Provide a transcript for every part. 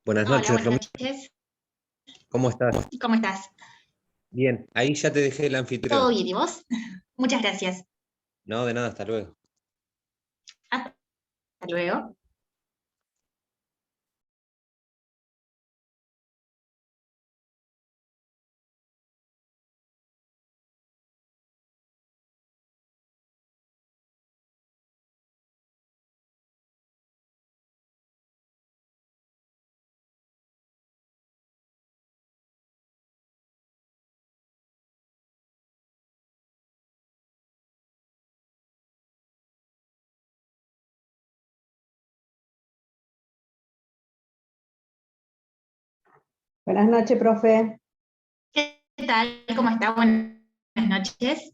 Buenas Hola, noches, buenas Romina. noches. ¿Cómo estás? ¿Cómo estás? Bien, ahí ya te dejé el ¿Todo anfitrión. bien? ¿Y vos? Muchas gracias. No, de nada, hasta luego. Hasta luego. Buenas noches, profe. ¿Qué tal? ¿Cómo está? Buenas noches.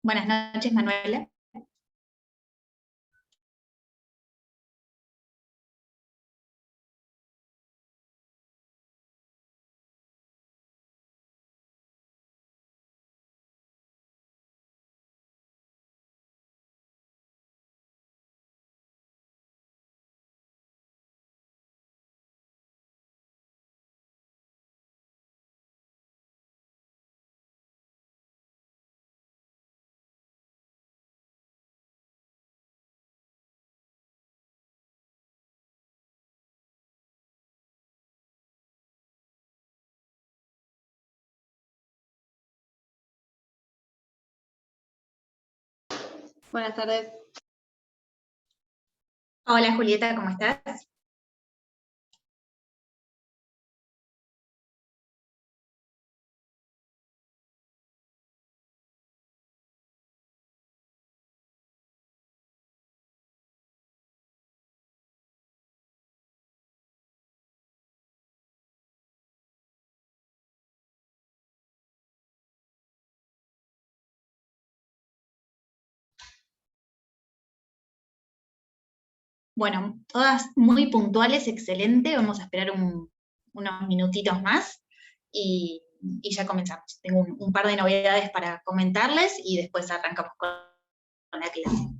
Buenas noches, Manuela. Buenas tardes. Hola, Julieta, ¿cómo estás? Bueno, todas muy puntuales, excelente. Vamos a esperar unos minutitos más y ya comenzamos. Tengo un par de novedades para comentarles y después arrancamos con la clase.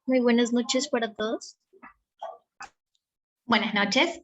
Muy buenas noches para todos. Buenas noches.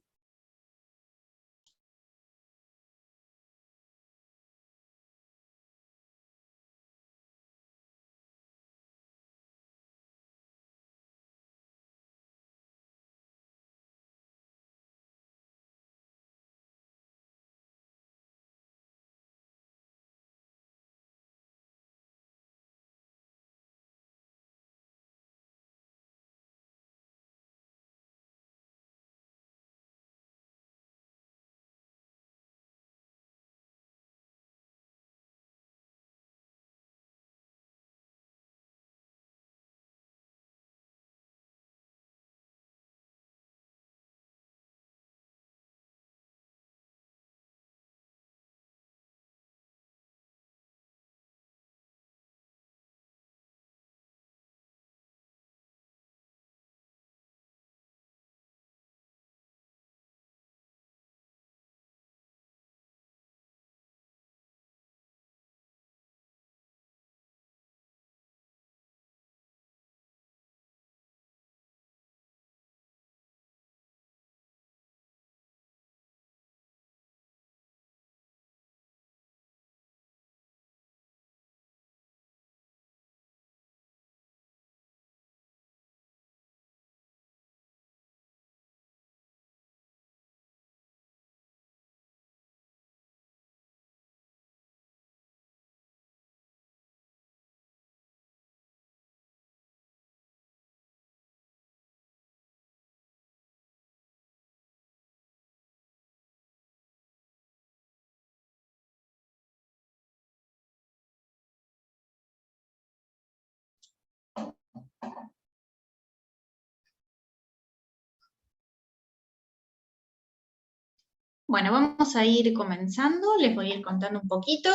Bueno, vamos a ir comenzando, les voy a ir contando un poquito,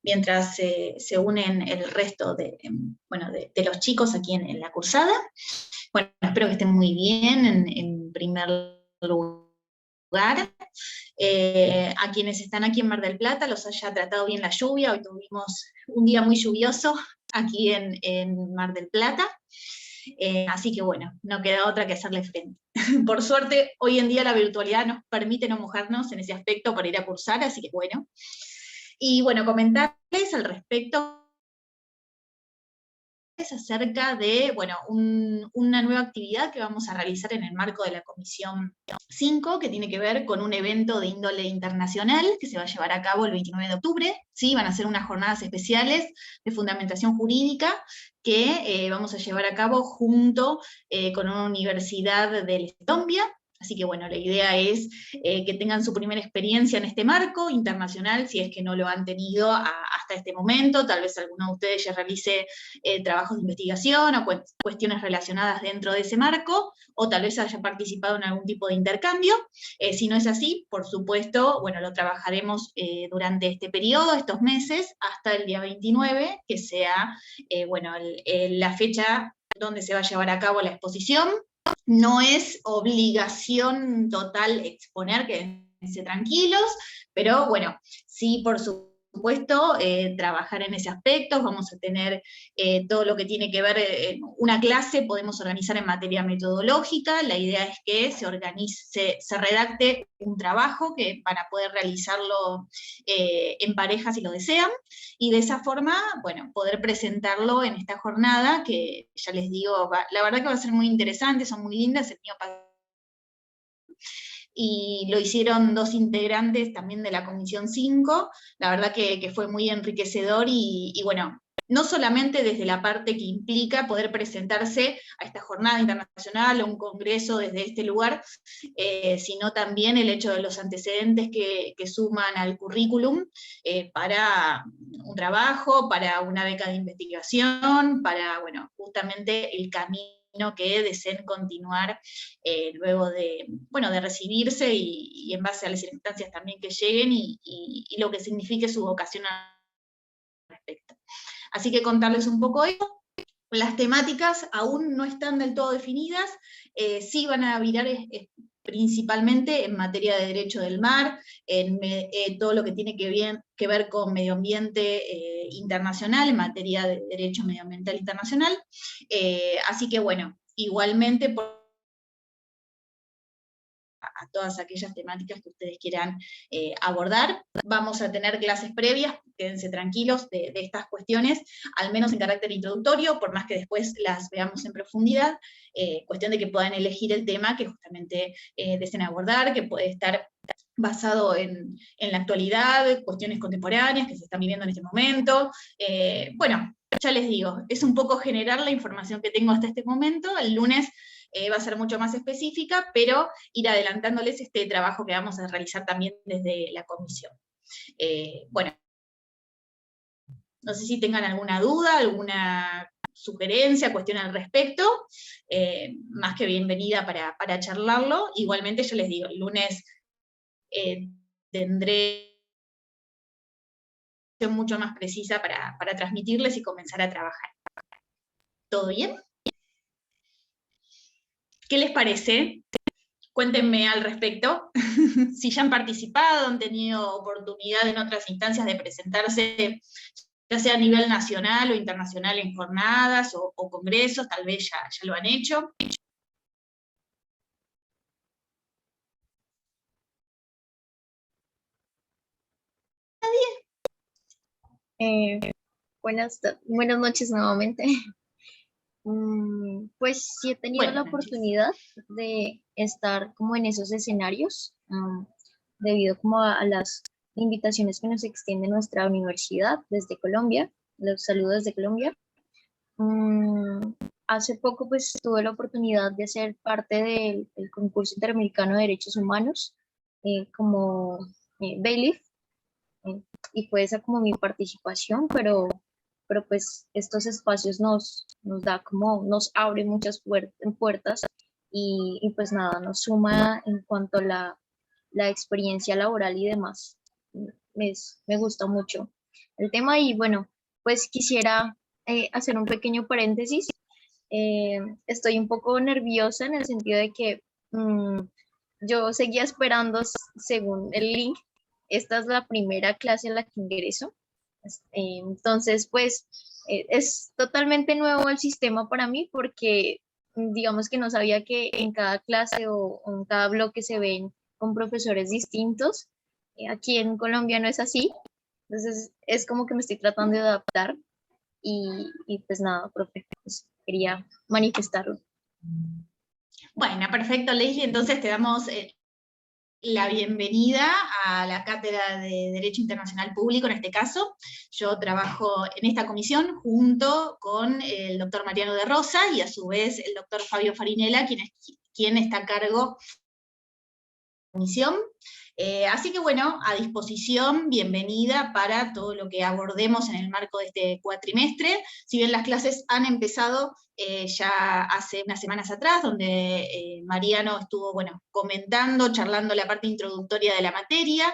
mientras se unen el resto de los chicos aquí en la cursada. Bueno, espero que estén muy bien en primer lugar. A quienes están aquí en Mar del Plata los haya tratado bien la lluvia. Hoy tuvimos un día muy lluvioso aquí en Mar del Plata. Así que bueno, no queda otra que hacerle frente. Por suerte, hoy en día la virtualidad nos permite no mojarnos en ese aspecto para ir a cursar, así que bueno. Y bueno, comentarles al respecto acerca de, bueno, una nueva actividad que vamos a realizar en el marco de la Comisión 5, que tiene que ver con un evento de índole internacional que se va a llevar a cabo el 29 de octubre, ¿sí? Van a ser unas jornadas especiales de fundamentación jurídica que vamos a llevar a cabo junto con una universidad de Letonia. Así que bueno, la idea es que tengan su primera experiencia en este marco internacional, si es que no lo han tenido hasta este momento. Tal vez alguno de ustedes ya realice trabajos de investigación o cuestiones relacionadas dentro de ese marco, o tal vez haya participado en algún tipo de intercambio. Si no es así, por supuesto, bueno, lo trabajaremos durante este periodo, estos meses, hasta el día 29, que sea, bueno, la fecha donde se va a llevar a cabo la exposición. No es obligación total exponer, quédense tranquilos, pero bueno, sí, por supuesto, trabajar en ese aspecto. Vamos a tener todo lo que tiene que ver, una clase podemos organizar en materia metodológica. La idea es que se redacte un trabajo que van a poder realizarlo en pareja si lo desean, y de esa forma, bueno, poder presentarlo en esta jornada, que ya les digo, la verdad que va a ser muy interesante, son muy lindas. El mío y lo hicieron dos integrantes también de la Comisión 5, la verdad que fue muy enriquecedor y bueno, no solamente desde la parte que implica poder presentarse a esta jornada internacional o un congreso desde este lugar, sino también el hecho de los antecedentes que suman al currículum para un trabajo, para una beca de investigación, para, bueno, justamente el camino que deseen continuar luego de, bueno, de recibirse y en base a las circunstancias también que lleguen y lo que signifique su vocación al respecto. Así que contarles un poco eso. Las temáticas aún no están del todo definidas, sí van a virar principalmente en materia de derecho del mar, en todo lo que tiene que ver con medio ambiente internacional, en materia de derecho medioambiental internacional. Así que bueno, igualmente a todas aquellas temáticas que ustedes quieran abordar. Vamos a tener clases previas, quédense tranquilos de estas cuestiones, al menos en carácter introductorio, por más que después las veamos en profundidad, cuestión de que puedan elegir el tema que justamente deseen abordar, que puede estar basado en la actualidad, cuestiones contemporáneas que se están viviendo en este momento. Bueno, ya les digo, es un poco generar la información que tengo hasta este momento. El lunes va a ser mucho más específica, pero ir adelantándoles este trabajo que vamos a realizar también desde la comisión. Bueno, no sé si tengan alguna duda, alguna sugerencia, cuestión al respecto, más que bienvenida para charlarlo. Igualmente, yo les digo, el lunes tendré mucho más precisa para transmitirles y comenzar a trabajar. ¿Todo bien? ¿Qué les parece? Cuéntenme al respecto, si ya han participado, han tenido oportunidad en otras instancias de presentarse, ya sea a nivel nacional o internacional en jornadas o congresos, tal vez ya lo han hecho. Buenas noches nuevamente. Pues sí he tenido la Buenas noches. oportunidad de estar como en esos escenarios, debido como a las invitaciones que nos extiende nuestra universidad desde Colombia. Los saludos desde Colombia. Hace poco pues tuve la oportunidad de ser parte del concurso interamericano de derechos humanos como bailiff, y fue esa como mi participación, pero pues estos espacios nos abre muchas puertas y pues nada, nos suma en cuanto a la experiencia laboral y demás. Me gusta mucho el tema y bueno, pues quisiera hacer un pequeño paréntesis. Estoy un poco nerviosa en el sentido de que yo seguía esperando según el link. Esta es la primera clase en la que ingreso. Entonces, pues es totalmente nuevo el sistema para mí porque digamos que no sabía que en cada clase o en cada bloque se ven con profesores distintos. Aquí en Colombia no es así. Entonces es como que me estoy tratando de adaptar y pues nada, profe, pues quería manifestarlo. Bueno, perfecto, Leslie, entonces te damos la bienvenida a la Cátedra de Derecho Internacional Público, en este caso. Yo trabajo en esta comisión junto con el doctor Mariano de Rosa y a su vez el doctor Fabio Farinella, quien está a cargo de la comisión. Así que bueno, a disposición, bienvenida para todo lo que abordemos en el marco de este cuatrimestre. Si bien las clases han empezado ya hace unas semanas atrás, donde Mariano estuvo comentando, charlando la parte introductoria de la materia,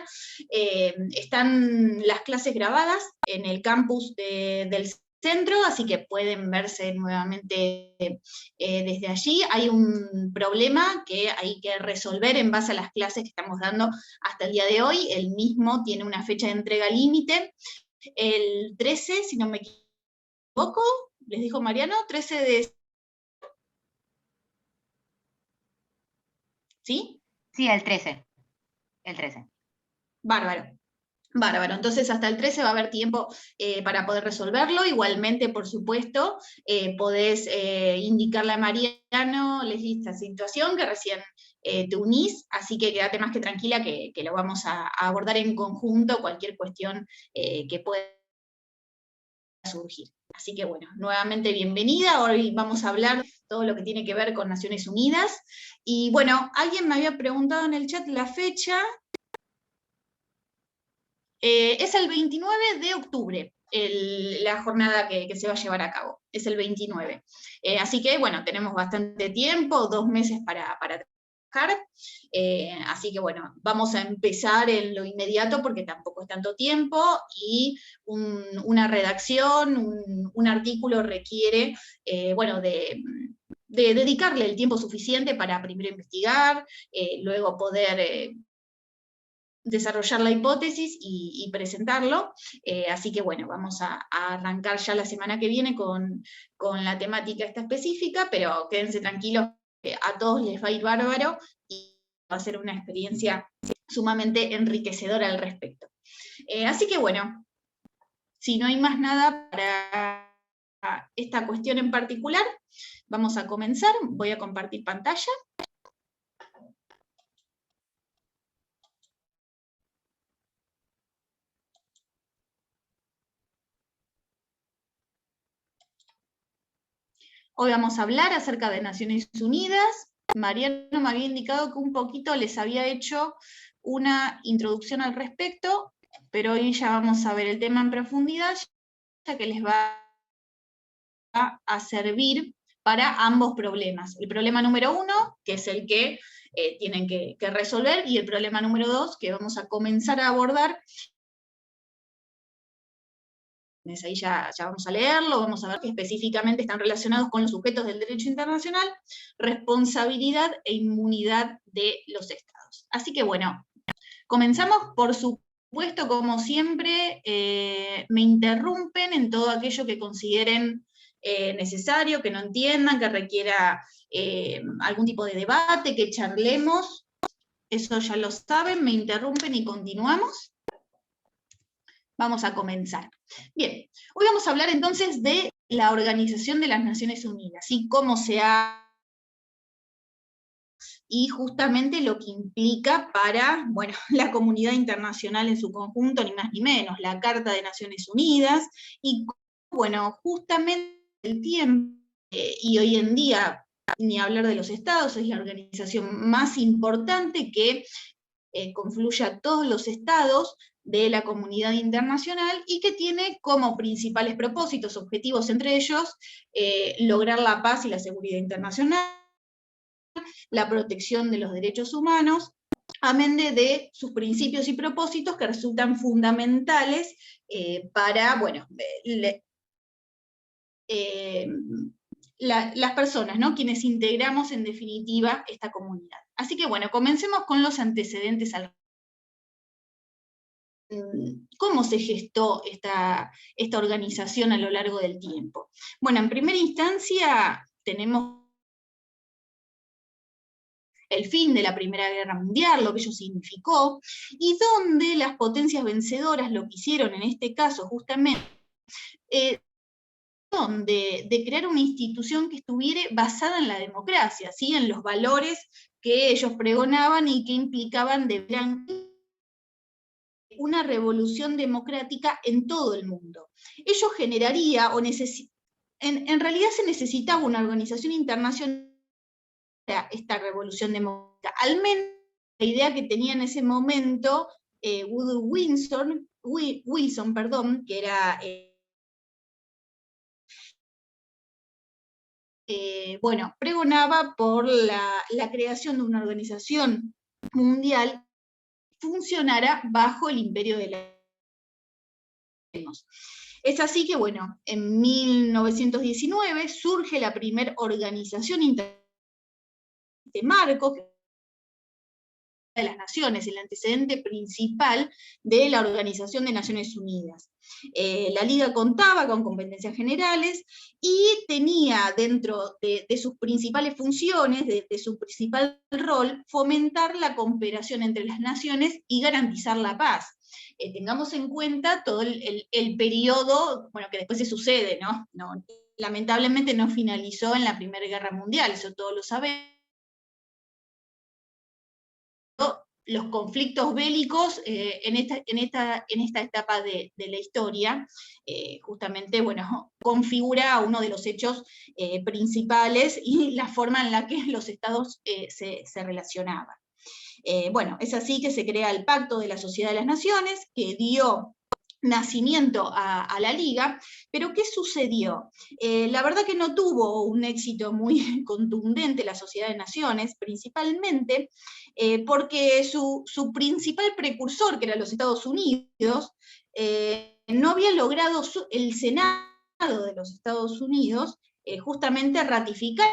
están las clases grabadas en el campus del centro, así que pueden verse nuevamente desde allí. Hay un problema que hay que resolver en base a las clases que estamos dando hasta el día de hoy. El mismo tiene una fecha de entrega límite, el 13, si no me equivoco, les dijo Mariano, 13 de... ¿Sí? Sí, el 13. El 13. Bárbaro. Bárbaro, entonces hasta el 13 va a haber tiempo para poder resolverlo. Igualmente, por supuesto, podés indicarle a Mariano, Leslie, esta situación que recién te unís, así que quédate más que tranquila que lo vamos a abordar en conjunto, cualquier cuestión que pueda surgir. Así que bueno, nuevamente bienvenida. Hoy vamos a hablar de todo lo que tiene que ver con Naciones Unidas. Y bueno, alguien me había preguntado en el chat la fecha. Es el 29 de octubre, la jornada que se va a llevar a cabo, es el 29. Así que, bueno, tenemos bastante tiempo, 2 meses para trabajar, así que, bueno, vamos a empezar en lo inmediato porque tampoco es tanto tiempo, y una redacción, un artículo requiere, de dedicarle el tiempo suficiente para primero investigar, luego poder... desarrollar la hipótesis y presentarlo, así que bueno, vamos a arrancar ya la semana que viene con la temática esta específica, pero quédense tranquilos, a todos les va a ir bárbaro y va a ser una experiencia sumamente enriquecedora al respecto. Así que bueno, si no hay más nada para esta cuestión en particular, vamos a comenzar. Voy a compartir pantalla. Hoy vamos a hablar acerca de Naciones Unidas. Mariano me había indicado que un poquito les había hecho una introducción al respecto, pero hoy ya vamos a ver el tema en profundidad, ya que les va a servir para ambos problemas. El problema número 1, que es el que tienen que resolver, y el problema número 2, que vamos a comenzar a abordar. Ahí ya vamos a leerlo, vamos a ver que específicamente están relacionados con los sujetos del derecho internacional, responsabilidad e inmunidad de los estados. Así que bueno, comenzamos. Por supuesto, como siempre, me interrumpen en todo aquello que consideren necesario, que no entiendan, que requiera algún tipo de debate, que charlemos. Eso ya lo saben, me interrumpen y continuamos. Vamos a comenzar. Bien, hoy vamos a hablar entonces de la Organización de las Naciones Unidas, y cómo se ha... y justamente lo que implica para, la comunidad internacional en su conjunto, ni más ni menos, la Carta de Naciones Unidas, y justamente el tiempo, y hoy en día, ni hablar de los estados, es la organización más importante que confluye a todos los estados de la comunidad internacional y que tiene como principales propósitos, objetivos entre ellos, lograr la paz y la seguridad internacional, la protección de los derechos humanos, amén de sus principios y propósitos que resultan fundamentales para, bueno, las personas, ¿no? Quienes integramos en definitiva esta comunidad. Así que bueno, comencemos con los antecedentes. ¿Cómo se gestó esta organización a lo largo del tiempo? Bueno, en primera instancia tenemos el fin de la Primera Guerra Mundial, lo que ello significó, y donde las potencias vencedoras lo que hicieron en este caso justamente de crear una institución que estuviera basada en la democracia, ¿sí? En los valores que ellos pregonaban y que implicaban una revolución democrática en todo el mundo. Ello generaría, en realidad se necesitaba una organización internacional para esta revolución democrática, al menos la idea que tenía en ese momento Woodrow Wilson, que era... bueno, pregonaba por la creación de una organización mundial que funcionara bajo el imperio de la... Es así que, bueno, en 1919 surge la primera organización internacional de marco, de las Naciones, el antecedente principal de la Organización de Naciones Unidas. La Liga contaba con competencias generales y tenía dentro de sus principales funciones, de su principal rol, fomentar la cooperación entre las naciones y garantizar la paz. Tengamos en cuenta todo el periodo, bueno, que después se sucede, ¿no? Lamentablemente no finalizó en la Primera Guerra Mundial, eso todos lo sabemos. Los conflictos bélicos en esta etapa de la historia, justamente, bueno, configura uno de los hechos principales y la forma en la que los estados se relacionaban. Bueno, es así que se crea el Pacto de la Sociedad de las Naciones, que dio nacimiento a la Liga, pero ¿qué sucedió? La verdad que no tuvo un éxito muy contundente la Sociedad de Naciones, principalmente porque su principal precursor, que eran los Estados Unidos, no había logrado el Senado de los Estados Unidos justamente ratificar,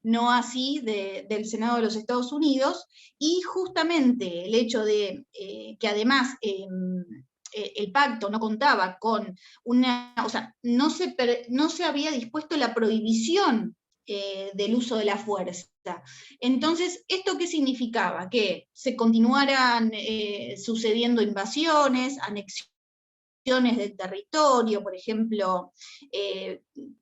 no así del Senado de los Estados Unidos, y justamente el hecho de que además el pacto no contaba con o sea, no se había dispuesto la prohibición del uso de la fuerza. Entonces, ¿esto qué significaba? Que se continuaran sucediendo invasiones, anexiones del territorio, por ejemplo,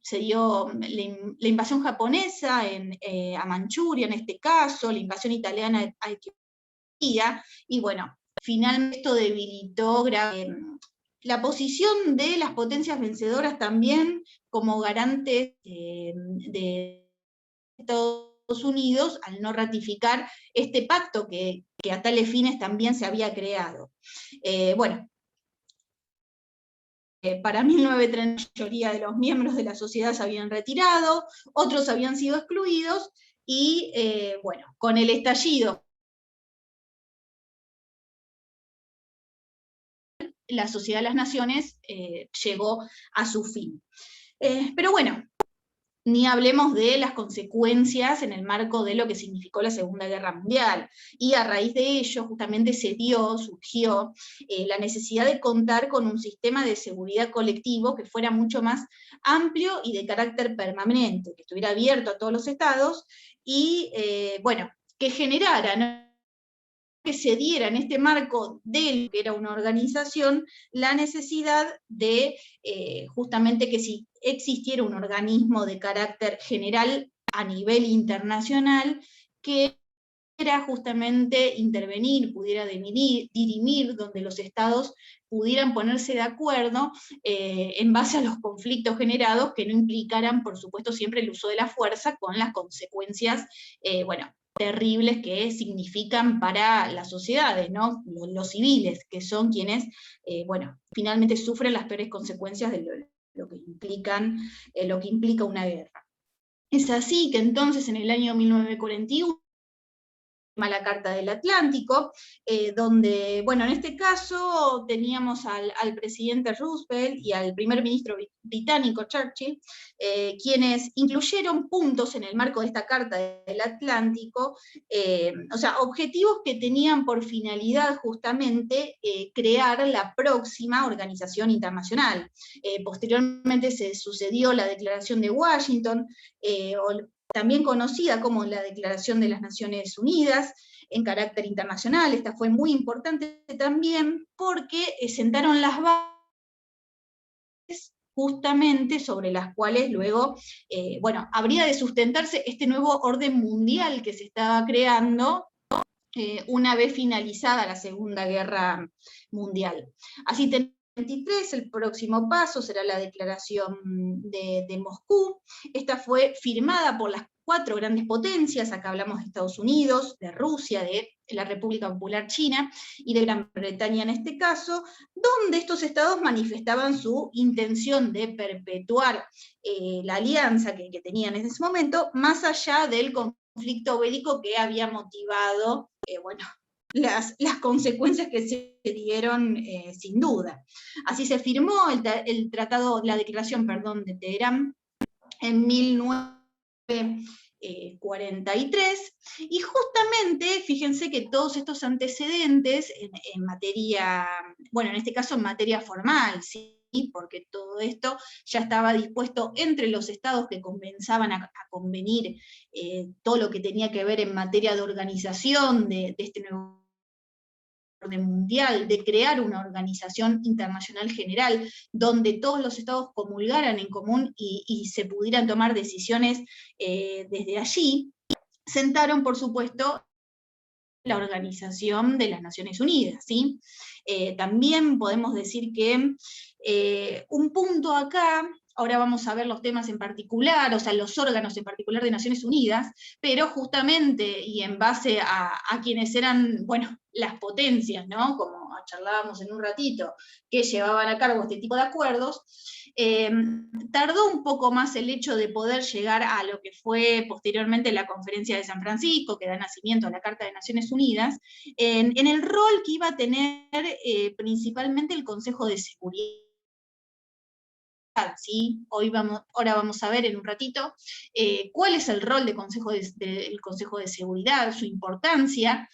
se dio la invasión japonesa a Manchuria en este caso, la invasión italiana a Etiopía, y bueno, finalmente esto debilitó la posición de las potencias vencedoras también como garantes de Estados Unidos al no ratificar este pacto que a tales fines también se había creado. Bueno, para 1930 la mayoría de los miembros de la sociedad se habían retirado, otros habían sido excluidos, y bueno, con el estallido, la Sociedad de las Naciones llegó a su fin. Pero bueno, ni hablemos de las consecuencias en el marco de lo que significó la Segunda Guerra Mundial, y a raíz de ello justamente surgió la necesidad de contar con un sistema de seguridad colectivo que fuera mucho más amplio y de carácter permanente, que estuviera abierto a todos los estados, y bueno, que generara, ¿no?, que se diera en este marco de lo que era una organización la necesidad de justamente que si existiera un organismo de carácter general a nivel internacional que pudiera justamente intervenir, pudiera dirimir, donde los estados pudieran ponerse de acuerdo en base a los conflictos generados, que no implicaran, por supuesto, siempre el uso de la fuerza, con las consecuencias, bueno, terribles que significan para las sociedades, ¿no? Los civiles, que son quienes, bueno, finalmente sufren las peores consecuencias de lo que implica una guerra. Es así que entonces en el año 1941 la Carta del Atlántico, donde, bueno, en este caso teníamos al presidente Roosevelt y al primer ministro británico Churchill, quienes incluyeron puntos en el marco de esta Carta del Atlántico, o sea, objetivos que tenían por finalidad justamente crear la próxima organización internacional. Posteriormente se sucedió la Declaración de Washington, también conocida como la Declaración de las Naciones Unidas, en carácter internacional. Esta fue muy importante también porque sentaron las bases justamente sobre las cuales luego, bueno, habría de sustentarse este nuevo orden mundial que se estaba creando una vez finalizada la Segunda Guerra Mundial. Así, 23, el próximo paso será la Declaración de Moscú. Esta fue firmada por las 4 grandes potencias, acá hablamos de Estados Unidos, de Rusia, de la República Popular China y de Gran Bretaña en este caso, donde estos estados manifestaban su intención de perpetuar la alianza que tenían en ese momento, más allá del conflicto bélico que había motivado, bueno, las consecuencias que se dieron sin duda. Así se firmó el tratado, la declaración, perdón, de Teherán en 1943, y justamente, fíjense que todos estos antecedentes en materia, bueno, en este caso en materia formal, ¿sí? Porque todo esto ya estaba dispuesto entre los estados que comenzaban a convenir todo lo que tenía que ver en materia de organización de este nuevo orden mundial, de crear una organización internacional general, donde todos los estados comulgaran en común y se pudieran tomar decisiones desde allí. Sentaron, por supuesto, la Organización de las Naciones Unidas, ¿sí? También podemos decir que un punto acá, ahora vamos a ver los temas en particular, o sea, los órganos en particular de Naciones Unidas, pero justamente, y en base a quienes eran, bueno, las potencias, ¿no? Como charlábamos en un ratito, que llevaban a cargo este tipo de acuerdos, tardó un poco más el hecho de poder llegar a lo que fue posteriormente la Conferencia de San Francisco, que da nacimiento a la Carta de Naciones Unidas, en el rol que iba a tener principalmente el Consejo de Seguridad. ¿Sí? Ahora vamos a ver en un ratito cuál es el rol del Consejo de Seguridad, su importancia,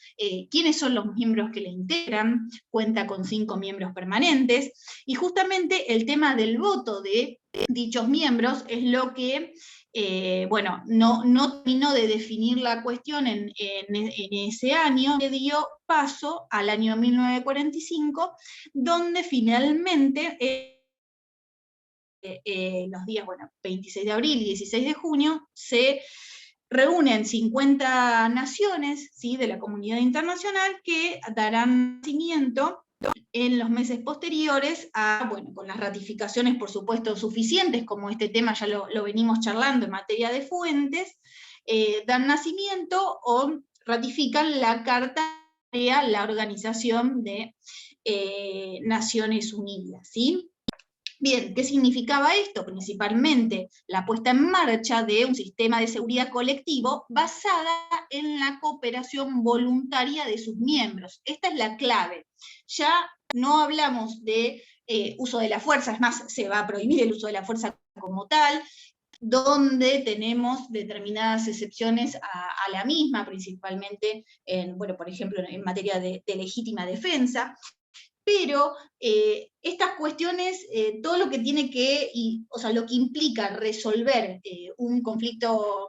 quiénes son los miembros que le integran, cuenta con 5 miembros permanentes, y justamente el tema del voto de dichos miembros es lo que, bueno, no terminó de definir la cuestión en ese año, que dio paso al año 1945, donde finalmente los días, bueno, 26 de abril y 16 de junio, se reúnen 50 naciones, ¿sí?, de la comunidad internacional que darán nacimiento en los meses posteriores a, bueno, con las ratificaciones, por supuesto, suficientes, como este tema ya lo venimos charlando en materia de fuentes, dan nacimiento o ratifican la Carta de la Organización de Naciones Unidas, ¿sí? Bien, ¿qué significaba esto? Principalmente la puesta en marcha de un sistema de seguridad colectivo basada en la cooperación voluntaria de sus miembros. Esta es la clave. Ya no hablamos de uso de la fuerza, es más, se va a prohibir el uso de la fuerza como tal, donde tenemos determinadas excepciones a la misma, principalmente, bueno, por ejemplo, en materia de legítima defensa. Pero estas cuestiones, todo lo que tiene que, o sea, lo que implica resolver un conflicto,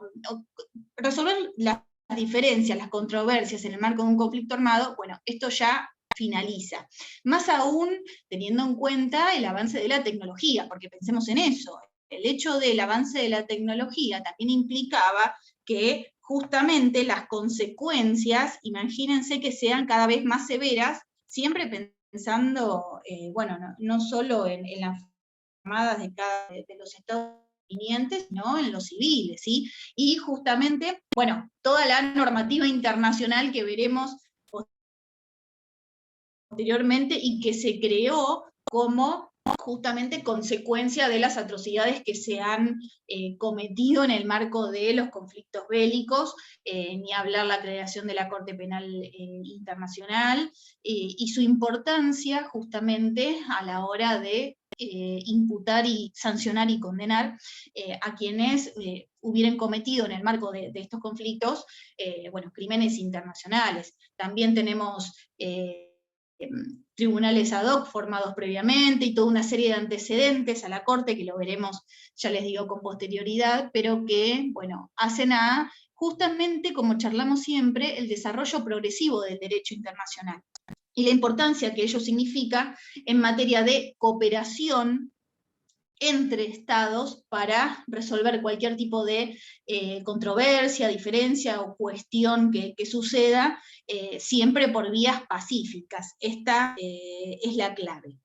resolver las diferencias, las controversias en el marco de un conflicto armado, bueno, esto ya finaliza. Más aún teniendo en cuenta el avance de la tecnología, porque pensemos en eso, el hecho del avance de la tecnología también implicaba que justamente las consecuencias, imagínense que sean cada vez más severas, siempre pensando, bueno, no solo en las armadas de los estados convenientes, sino en los civiles, ¿sí? Y justamente, bueno, toda la normativa internacional que veremos posteriormente y que se creó como justamente consecuencia de las atrocidades que se han cometido en el marco de los conflictos bélicos, ni hablar la creación de la Corte Penal Internacional, y su importancia justamente a la hora de imputar y sancionar y condenar a quienes hubieran cometido en el marco de estos conflictos, bueno, crímenes internacionales. También tenemos tribunales ad hoc formados previamente y toda una serie de antecedentes a la Corte, que lo veremos, ya les digo, con posterioridad, pero que, bueno, hacen a, justamente como charlamos siempre, el desarrollo progresivo del derecho internacional y la importancia que ello significa en materia de cooperación entre estados para resolver cualquier tipo de controversia, diferencia o cuestión que suceda, siempre por vías pacíficas. Esta es la clave.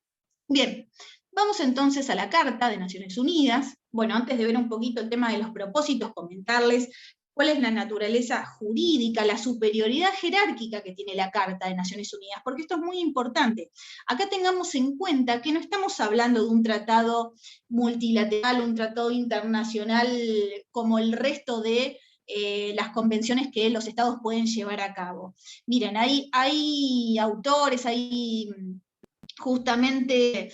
Bien, vamos entonces a la Carta de Naciones Unidas. Bueno, antes de ver un poquito el tema de los propósitos, comentarles cuál es la naturaleza jurídica, la superioridad jerárquica que tiene la Carta de Naciones Unidas, porque esto es muy importante. Acá tengamos en cuenta que no estamos hablando de un tratado multilateral, un tratado internacional como el resto de las convenciones que los estados pueden llevar a cabo. Miren, hay autores, hay justamente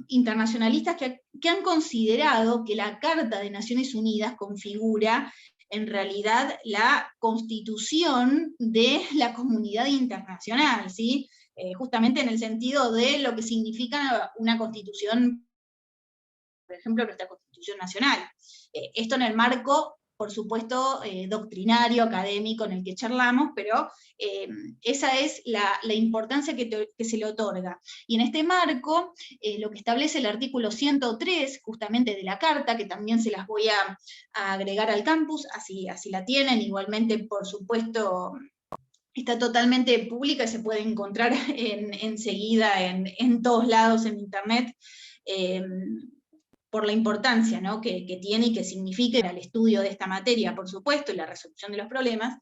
internacionalistas que han considerado que la Carta de Naciones Unidas configura en realidad la constitución de la comunidad internacional, ¿sí? Justamente en el sentido de lo que significa una constitución, por ejemplo, nuestra Constitución Nacional. Esto en el marco, por supuesto, doctrinario, académico, en el que charlamos, pero esa es la importancia que se le otorga. Y en este marco, lo que establece el artículo 103, justamente de la Carta, que también se las voy a agregar al campus, así la tienen, igualmente, por supuesto, está totalmente pública y se puede encontrar enseguida en todos lados en internet, por la importancia, ¿no?, que tiene y que significa el estudio de esta materia, por supuesto, y la resolución de los problemas,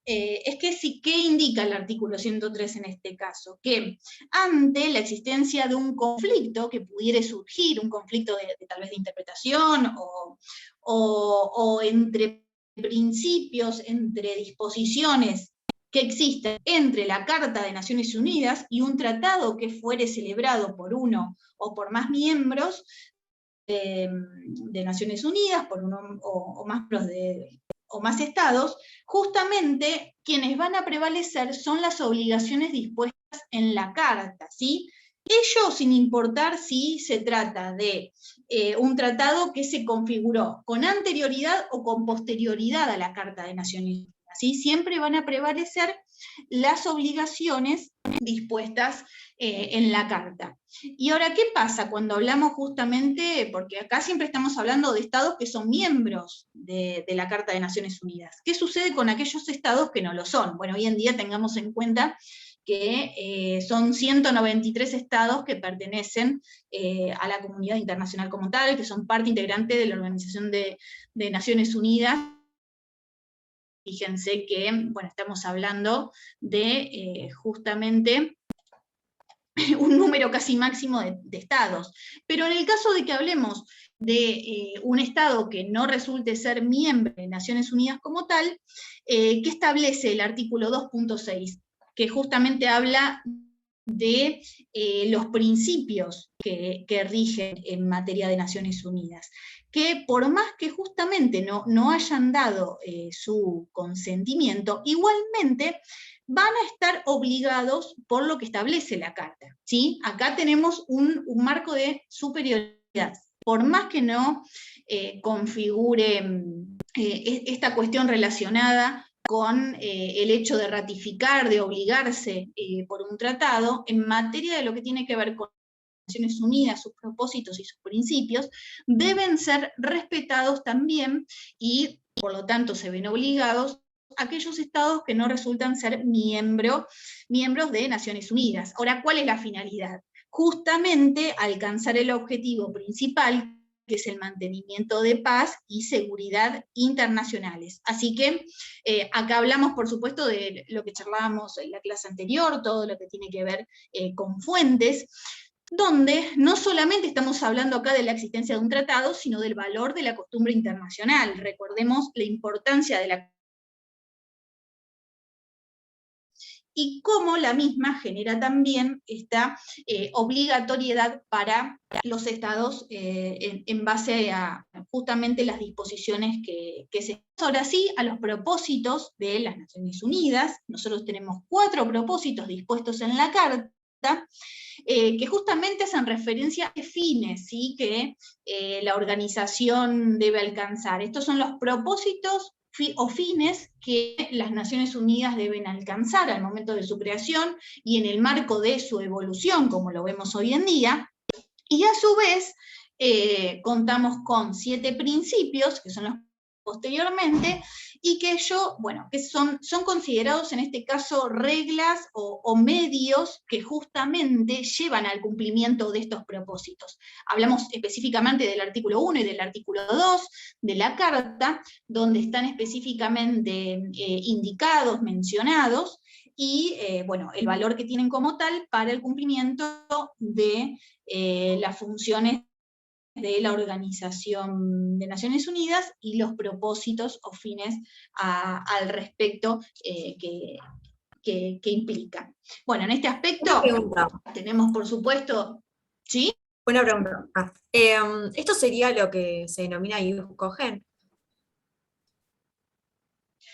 es que sí, ¿qué indica el artículo 103 en este caso? Que ante la existencia de un conflicto que pudiera surgir, un conflicto de tal vez de interpretación, o entre principios, entre disposiciones que existen entre la Carta de Naciones Unidas y un tratado que fuere celebrado por uno o por más miembros de Naciones Unidas, por uno o más estados, justamente quienes van a prevalecer son las obligaciones dispuestas en la Carta, ¿sí? Ello sin importar si se trata de un tratado que se configuró con anterioridad o con posterioridad a la Carta de Naciones Unidas, ¿sí? Siempre van a prevalecer las obligaciones dispuestas en la Carta. Y ahora, ¿qué pasa cuando hablamos justamente, porque acá siempre estamos hablando de estados que son miembros de la Carta de Naciones Unidas? ¿Qué sucede con aquellos estados que no lo son? Bueno, hoy en día tengamos en cuenta que son 193 estados que pertenecen a la comunidad internacional como tal, que son parte integrante de la Organización de Naciones Unidas. Fíjense que, bueno, estamos hablando de justamente un número casi máximo de estados. Pero en el caso de que hablemos de un estado que no resulte ser miembro de Naciones Unidas como tal, ¿qué establece el artículo 2.6? Que justamente habla de los principios que rigen en materia de Naciones Unidas, que por más que justamente no hayan dado su consentimiento, igualmente van a estar obligados por lo que establece la Carta, ¿sí? Acá tenemos un marco de superioridad. Por más que no configure esta cuestión relacionada con el hecho de ratificar, de obligarse por un tratado, en materia de lo que tiene que ver con Naciones Unidas, sus propósitos y sus principios, deben ser respetados también, y por lo tanto se ven obligados aquellos estados que no resultan ser miembros de Naciones Unidas. Ahora, ¿cuál es la finalidad? Justamente alcanzar el objetivo principal, que es el mantenimiento de paz y seguridad internacionales. Así que acá hablamos, por supuesto, de lo que charlábamos en la clase anterior, todo lo que tiene que ver con fuentes. donde no solamente estamos hablando acá de la existencia de un tratado, sino del valor de la costumbre internacional. Recordemos la importancia de la y cómo la misma genera también esta obligatoriedad para los estados en base a justamente las disposiciones que se... Ahora sí, a los propósitos de las Naciones Unidas. Nosotros tenemos 4 propósitos dispuestos en la Carta, que justamente hacen referencia a fines, ¿sí?, que la organización debe alcanzar. Estos son los propósitos o fines que las Naciones Unidas deben alcanzar al momento de su creación y en el marco de su evolución, como lo vemos hoy en día, y a su vez contamos con 7 principios, que son los posteriormente, y que que son considerados en este caso reglas o medios que justamente llevan al cumplimiento de estos propósitos. Hablamos específicamente del artículo 1 y del artículo 2 de la Carta, donde están específicamente indicados, mencionados, y el valor que tienen como tal para el cumplimiento de las funciones de la Organización de Naciones Unidas y los propósitos o fines al respecto que implican. Bueno, en este aspecto Una pregunta. tenemos, por supuesto, ¿sí? Buena pregunta. ¿Esto sería lo que se denomina Cohen?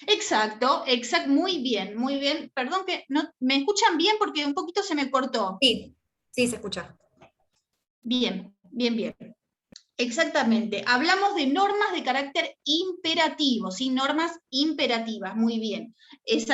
Exacto, muy bien, muy bien. Perdón que no, ¿me escuchan bien? Porque un poquito se me cortó. Sí, sí, se escucha. Bien, bien, bien. Exactamente. Hablamos de normas de carácter imperativo, ¿sí? Normas imperativas, muy bien. Es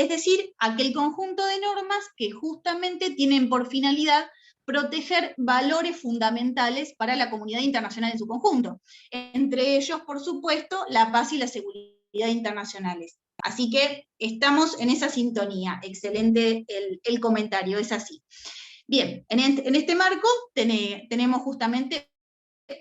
decir, aquel conjunto de normas que justamente tienen por finalidad proteger valores fundamentales para la comunidad internacional en su conjunto. Entre ellos, por supuesto, la paz y la seguridad internacionales. Así que estamos en esa sintonía. Excelente el comentario, es así. Bien, en este marco tenemos justamente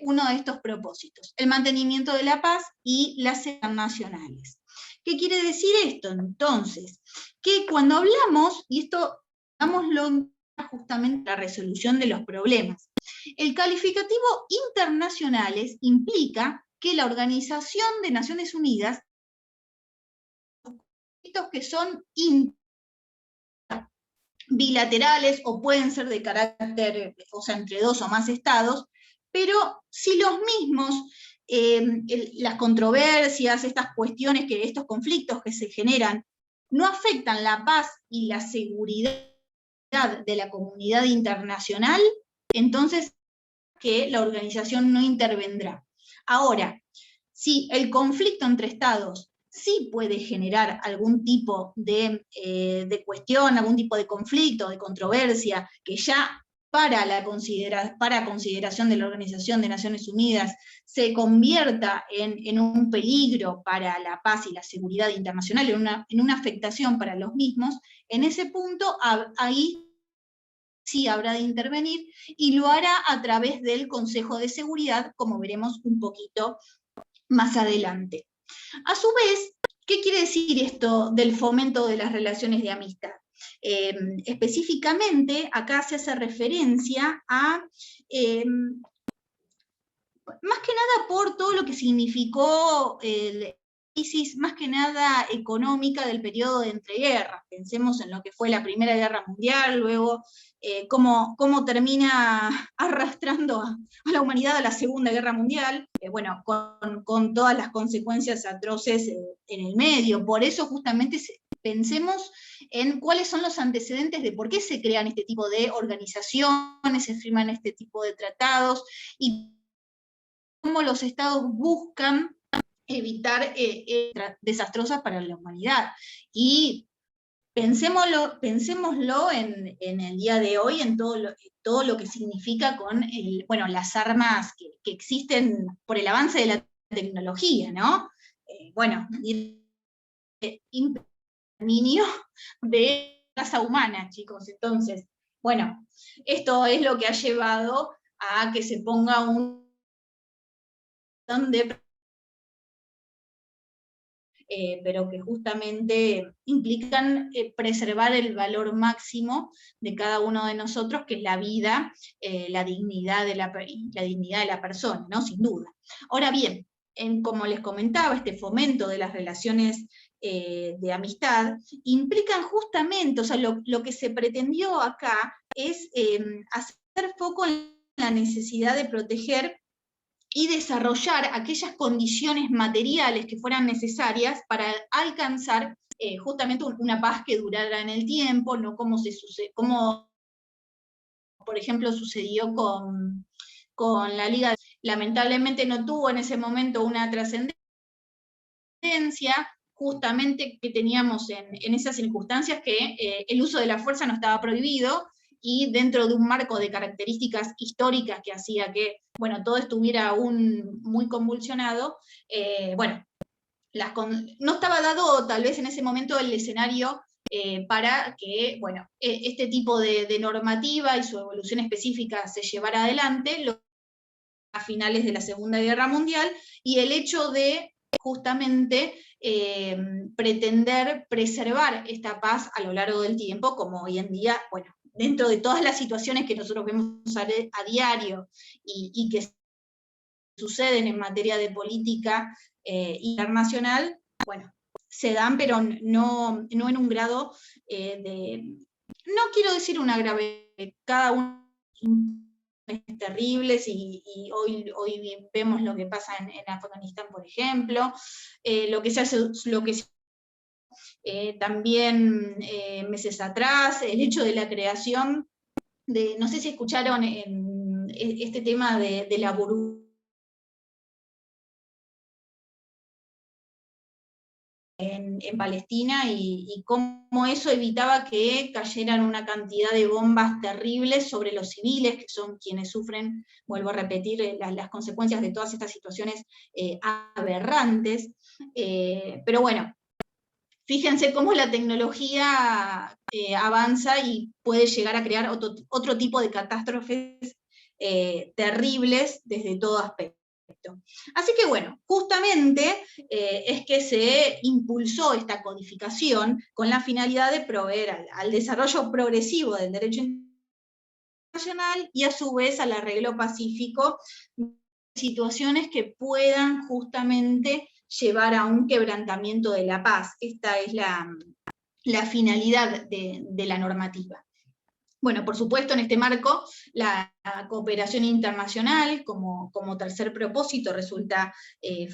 uno de estos propósitos, el mantenimiento de la paz y las internacionales. ¿Qué quiere decir esto? Entonces, que cuando hablamos, y esto hagámoslo justamente la resolución de los problemas, el calificativo internacionales implica que la Organización de Naciones Unidas, que son bilaterales o pueden ser de carácter, o sea, entre 2 o más estados, pero si los mismos, las controversias, estas cuestiones, estos conflictos que se generan, no afectan la paz y la seguridad de la comunidad internacional, entonces que la organización no intervendrá. Ahora, si el conflicto entre estados sí puede generar algún tipo de cuestión, algún tipo de conflicto, de controversia, que ya para consideración de la Organización de Naciones Unidas se convierta en un peligro para la paz y la seguridad internacional, en una afectación para los mismos, en ese punto ahí sí habrá de intervenir, y lo hará a través del Consejo de Seguridad, como veremos un poquito más adelante. A su vez, ¿qué quiere decir esto del fomento de las relaciones de amistad? Específicamente, acá se hace referencia a, más que nada por todo lo que significó la crisis, más que nada económica del periodo de entreguerras. Pensemos en lo que fue la Primera Guerra Mundial, luego cómo termina arrastrando a la humanidad a la Segunda Guerra Mundial, con todas las consecuencias atroces en el medio. Por eso justamente pensemos en cuáles son los antecedentes de por qué se crean este tipo de organizaciones, se firman este tipo de tratados, y cómo los estados buscan evitar desastrosas para la humanidad. Y pensémoslo en el día de hoy, en todo lo que significa con las armas que existen por el avance de la tecnología, ¿no? Exterminio de raza humana, chicos. Entonces, esto es lo que ha llevado a que se ponga un de pero que justamente implican preservar el valor máximo de cada uno de nosotros, que es la vida, la dignidad de la persona, ¿no? Sin duda. Ahora bien, como les comentaba, este fomento de las relaciones de amistad implican justamente, o sea, lo que se pretendió acá es hacer foco en la necesidad de proteger y desarrollar aquellas condiciones materiales que fueran necesarias para alcanzar justamente una paz que durara en el tiempo, no como por ejemplo sucedió con la Liga. Lamentablemente no tuvo en ese momento una trascendencia, justamente que teníamos en esas circunstancias que el uso de la fuerza no estaba prohibido, y dentro de un marco de características históricas que hacía que, bueno, todo estuviera aún muy convulsionado, bueno, no estaba dado tal vez en ese momento el escenario para que, bueno, este tipo de normativa y su evolución específica se llevara adelante a finales de la Segunda Guerra Mundial, y el hecho de justamente pretender preservar esta paz a lo largo del tiempo, como hoy en día, bueno, dentro de todas las situaciones que nosotros vemos a diario y que suceden en materia de política internacional, bueno, se dan, pero no en un grado no quiero decir una gravedad, cada uno es terribles, y hoy vemos lo que pasa en Afganistán, por ejemplo, lo que se hace, también meses atrás, el hecho de la creación de, no sé si escucharon este tema de la burbuja en Palestina, y cómo eso evitaba que cayeran una cantidad de bombas terribles sobre los civiles, que son quienes sufren, vuelvo a repetir, las consecuencias de todas estas situaciones aberrantes. Pero bueno, fíjense cómo la tecnología avanza y puede llegar a crear otro tipo de catástrofes terribles desde todo aspecto. Así que bueno, justamente es que se impulsó esta codificación con la finalidad de proveer al desarrollo progresivo del derecho internacional, y a su vez al arreglo pacífico, situaciones que puedan justamente llevar a un quebrantamiento de la paz. Esta es la finalidad de la normativa. Bueno, por supuesto, en este marco, la cooperación internacional como tercer propósito resulta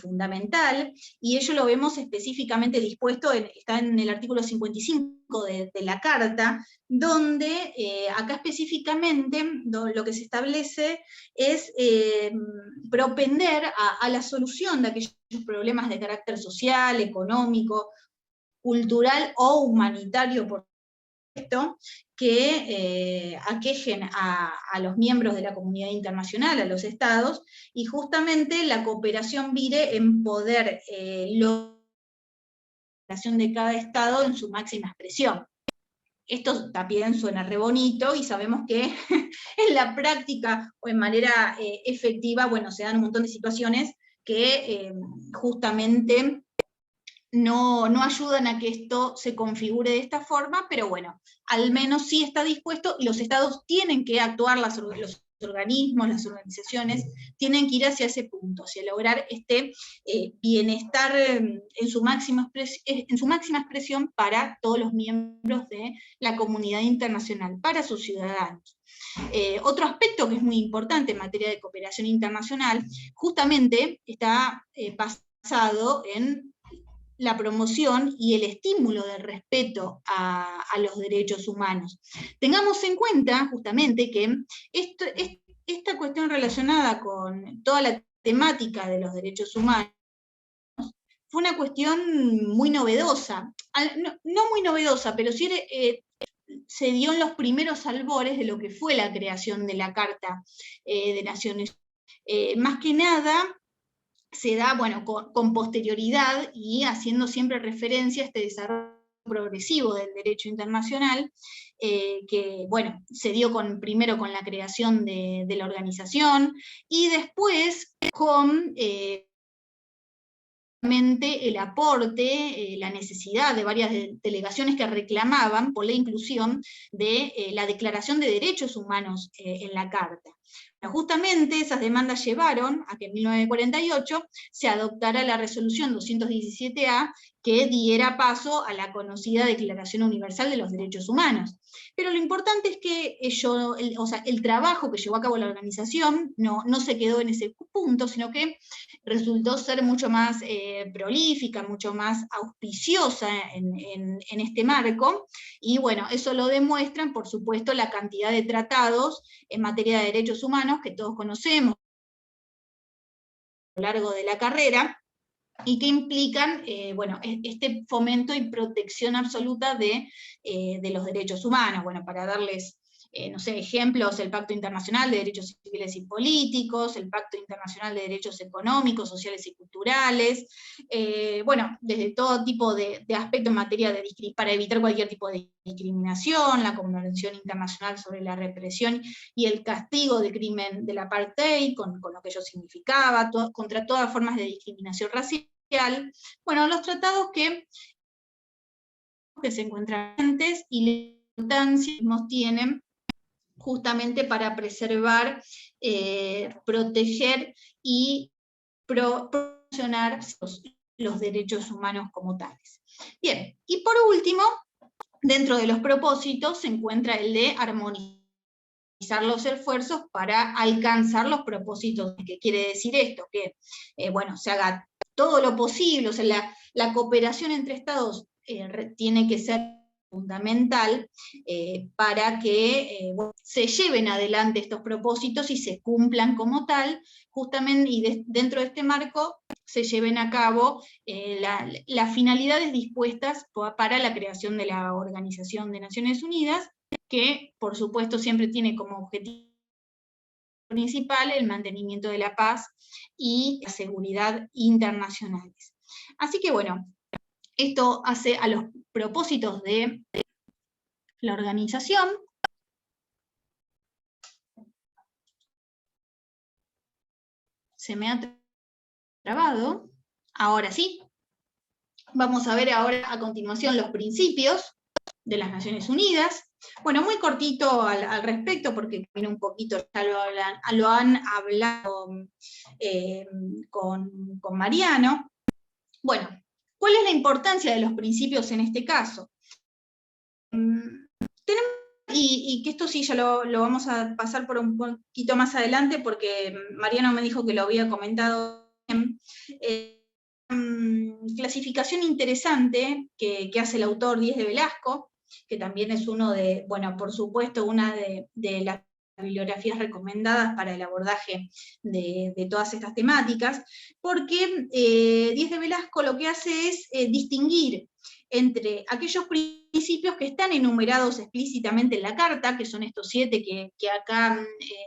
fundamental, y ello lo vemos específicamente dispuesto, está en el artículo 55 de la Carta, donde acá específicamente lo que se establece es propender a la solución de aquellos problemas de carácter social, económico, cultural o humanitario, por supuesto, que aquejen a los miembros de la comunidad internacional, a los estados, y justamente la cooperación vire en poder lograr la cooperación de cada estado en su máxima expresión. Esto también suena re bonito, y sabemos que en la práctica o en manera efectiva, bueno, se dan un montón de situaciones que justamente no ayudan a que esto se configure de esta forma, pero bueno, al menos sí está dispuesto, y los estados tienen que actuar, los organismos, las organizaciones, tienen que ir hacia ese punto, hacia lograr este bienestar en su máxima expresión para todos los miembros de la comunidad internacional, para sus ciudadanos. Otro aspecto que es muy importante en materia de cooperación internacional, justamente está basado en la promoción y el estímulo del respeto a los derechos humanos. Tengamos en cuenta justamente que esta cuestión relacionada con toda la temática de los derechos humanos fue una cuestión muy novedosa, no muy novedosa, pero sí se dio en los primeros albores de lo que fue la creación de la Carta de Naciones Unidas. Más que nada, se da, bueno, con posterioridad, y haciendo siempre referencia a este desarrollo progresivo del derecho internacional, que, bueno, se dio primero con la creación de la organización, y después con el aporte, la necesidad de varias delegaciones que reclamaban por la inclusión de la Declaración de Derechos Humanos en la Carta. Pero justamente esas demandas llevaron a que en 1948 se adoptara la resolución 217A, que diera paso a la conocida Declaración Universal de los Derechos Humanos. Pero lo importante es que el trabajo que llevó a cabo la organización no se quedó en ese punto, sino que resultó ser mucho más prolífica, mucho más auspiciosa en este marco, y bueno, eso lo demuestran, por supuesto, la cantidad de tratados en materia de derechos humanos que todos conocemos a lo largo de la carrera, y que implican este fomento y protección absoluta de los derechos humanos. Bueno, para darles ejemplos, el Pacto Internacional de Derechos Civiles y Políticos, el Pacto Internacional de Derechos Económicos, Sociales y Culturales, desde todo tipo de aspectos en materia para evitar cualquier tipo de discriminación, la Convención Internacional sobre la Represión y el Castigo del Crimen del Apartheid, con lo que ello significaba, contra todas formas de discriminación racial. Bueno, los tratados que se encuentran antes y la importancia que tienen justamente para preservar, proteger y promocionar los derechos humanos como tales. Bien, y por último, dentro de los propósitos se encuentra el de armonizar los esfuerzos para alcanzar los propósitos. ¿Qué quiere decir esto? Que se haga todo lo posible, o sea, la cooperación entre Estados tiene que ser fundamental para que se lleven adelante estos propósitos y se cumplan como tal, justamente, y dentro de este marco se lleven a cabo las finalidades dispuestas para la creación de la Organización de Naciones Unidas, que por supuesto siempre tiene como objetivo principal el mantenimiento de la paz y la seguridad internacionales. Así que bueno, esto hace a los propósitos de la organización. Se me ha trabado. Ahora sí. Vamos a ver ahora a continuación los principios de las Naciones Unidas. Bueno, muy cortito al respecto, porque viene un poquito, ya lo han hablado con Mariano. Bueno, ¿cuál es la importancia de los principios en este caso? Y que esto sí ya lo vamos a pasar por un poquito más adelante, porque Mariano me dijo que lo había comentado bien. Clasificación interesante que hace el autor Díez de Velasco, que también es uno de, por supuesto, una de las bibliografías recomendadas para el abordaje de todas estas temáticas, porque Díez de Velasco lo que hace es distinguir entre aquellos principios que están enumerados explícitamente en la Carta, que son estos 7 que acá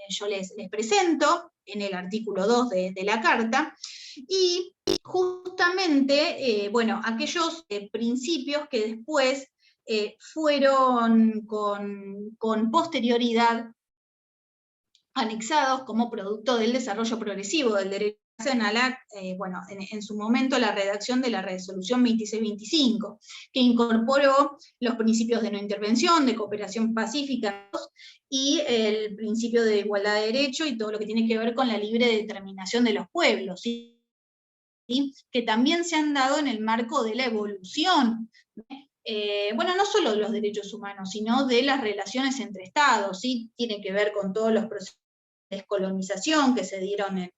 yo les presento, en el artículo 2 de la Carta, y justamente, aquellos principios que después fueron con posterioridad anexados como producto del desarrollo progresivo del derecho nacional, en su momento la redacción de la resolución 2625, que incorporó los principios de no intervención, de cooperación pacífica, y el principio de igualdad de derecho, y todo lo que tiene que ver con la libre determinación de los pueblos, ¿sí? Que también se han dado en el marco de la evolución, no solo de los derechos humanos, sino de las relaciones entre estados, ¿sí? Tiene que ver con todos los procesos de descolonización que se dieron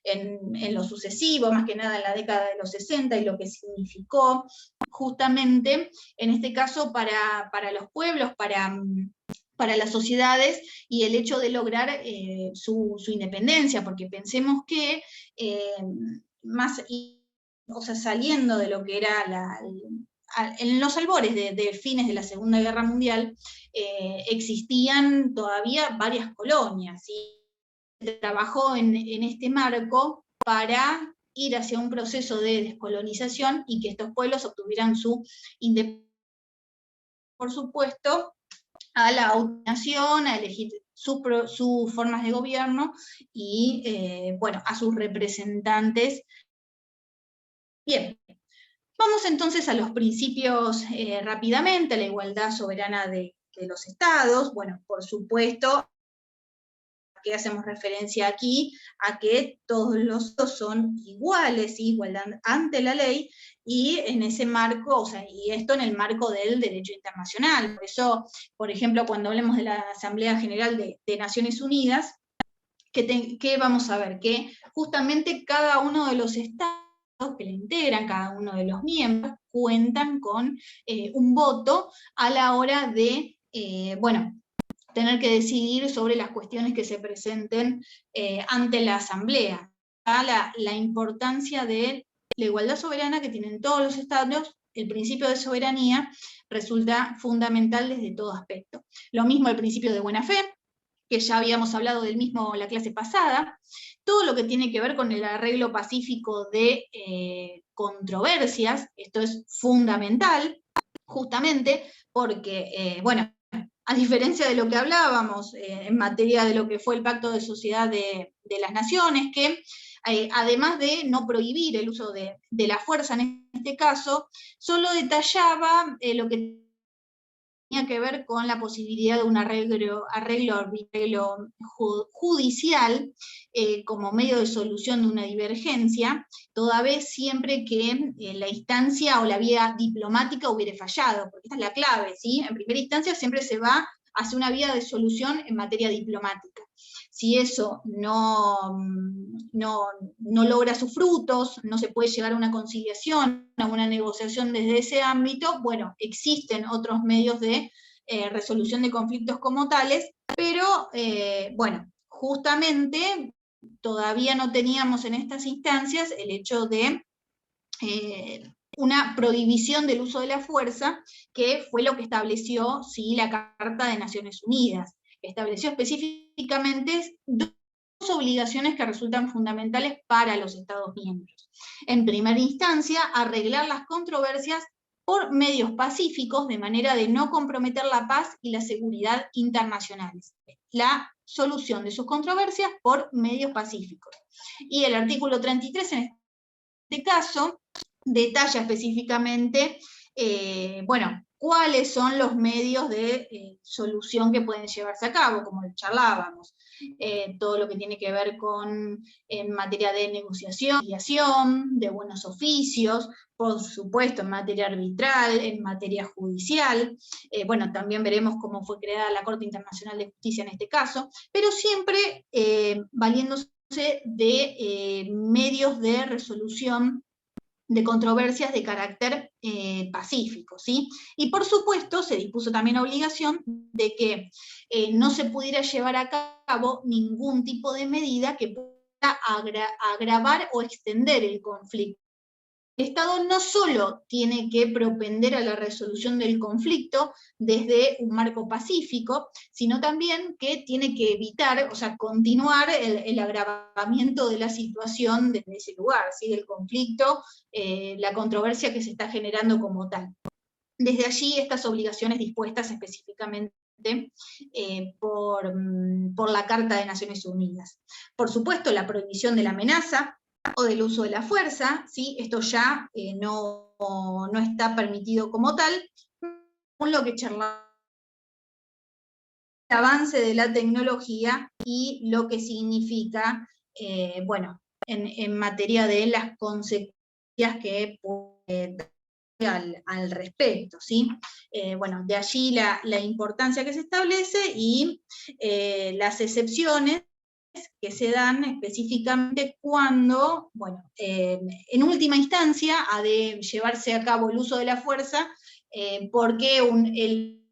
en lo sucesivo, más que nada en la década de los 60, y lo que significó justamente, en este caso, para los pueblos, para las sociedades, y el hecho de lograr su independencia, porque pensemos que saliendo de lo que era en los albores de fines de la Segunda Guerra Mundial, existían todavía varias colonias, y se trabajó en este marco para ir hacia un proceso de descolonización y que estos pueblos obtuvieran su independencia, por supuesto, a la autonomía, a elegir sus formas de gobierno y, a sus representantes Bien, vamos entonces a los principios rápidamente, la igualdad soberana de los estados. Bueno, por supuesto, que hacemos referencia aquí a que todos los estados son iguales, ¿sí? Igualdad ante la ley, y en ese marco, o sea, y esto en el marco del derecho internacional. Por eso, por ejemplo, cuando hablemos de la Asamblea General de Naciones Unidas, que vamos a ver que justamente cada uno de los estados que le integran, cada uno de los miembros, cuentan con un voto a la hora de, bueno, tener que decidir sobre las cuestiones que se presenten ante la Asamblea. La importancia de la igualdad soberana que tienen todos los estados, el principio de soberanía resulta fundamental desde todo aspecto. Lo mismo el principio de buena fe, que ya habíamos hablado del mismo la clase pasada, todo lo que tiene que ver con el arreglo pacífico de controversias, esto es fundamental, justamente porque, bueno, a diferencia de lo que hablábamos en materia de lo que fue el Pacto de Sociedad de las Naciones, que además de no prohibir el uso de la fuerza en este caso, solo detallaba lo que tenía que ver con la posibilidad de un arreglo judicial como medio de solución de una divergencia, toda vez siempre que la instancia o la vía diplomática hubiere fallado, porque esta es la clave, ¿sí? En primera instancia siempre se va hacia una vía de solución en materia diplomática. Si eso no logra sus frutos, no se puede llegar a una conciliación, a una negociación desde ese ámbito, bueno, existen otros medios de resolución de conflictos como tales, pero bueno, justamente todavía no teníamos en estas instancias el hecho de una prohibición del uso de la fuerza, que fue lo que estableció, sí, la Carta de Naciones Unidas. Estableció específicamente dos obligaciones que resultan fundamentales para los Estados miembros. En primera instancia, arreglar las controversias por medios pacíficos, de manera de no comprometer la paz y la seguridad internacionales. La solución de sus controversias por medios pacíficos. Y el artículo 33, en este caso, detalla específicamente, bueno, cuáles son los medios de solución que pueden llevarse a cabo, como charlábamos. Todo lo que tiene que ver con en materia de negociación, de buenos oficios, por supuesto en materia arbitral, en materia judicial, bueno, también veremos cómo fue creada la Corte Internacional de Justicia en este caso, pero siempre valiéndose de medios de resolución de controversias de carácter pacífico, ¿sí? Y por supuesto se dispuso también la obligación de que no se pudiera llevar a cabo ningún tipo de medida que pueda agravar o extender el conflicto. El Estado no solo tiene que propender a la resolución del conflicto desde un marco pacífico, sino también que tiene que evitar, o sea, continuar el agravamiento de la situación desde ese lugar, ¿sí? Del conflicto, la controversia que se está generando como tal. Desde allí estas obligaciones dispuestas específicamente por la Carta de Naciones Unidas. Por supuesto, la prohibición de la amenaza o del uso de la fuerza, ¿sí? Esto ya no está permitido como tal, con lo que charlamos, el avance de la tecnología y lo que significa, bueno, en materia de las consecuencias que puede al respecto, ¿sí? Bueno, de allí la importancia que se establece y las excepciones que se dan específicamente cuando, bueno, en última instancia ha de llevarse a cabo el uso de la fuerza porque el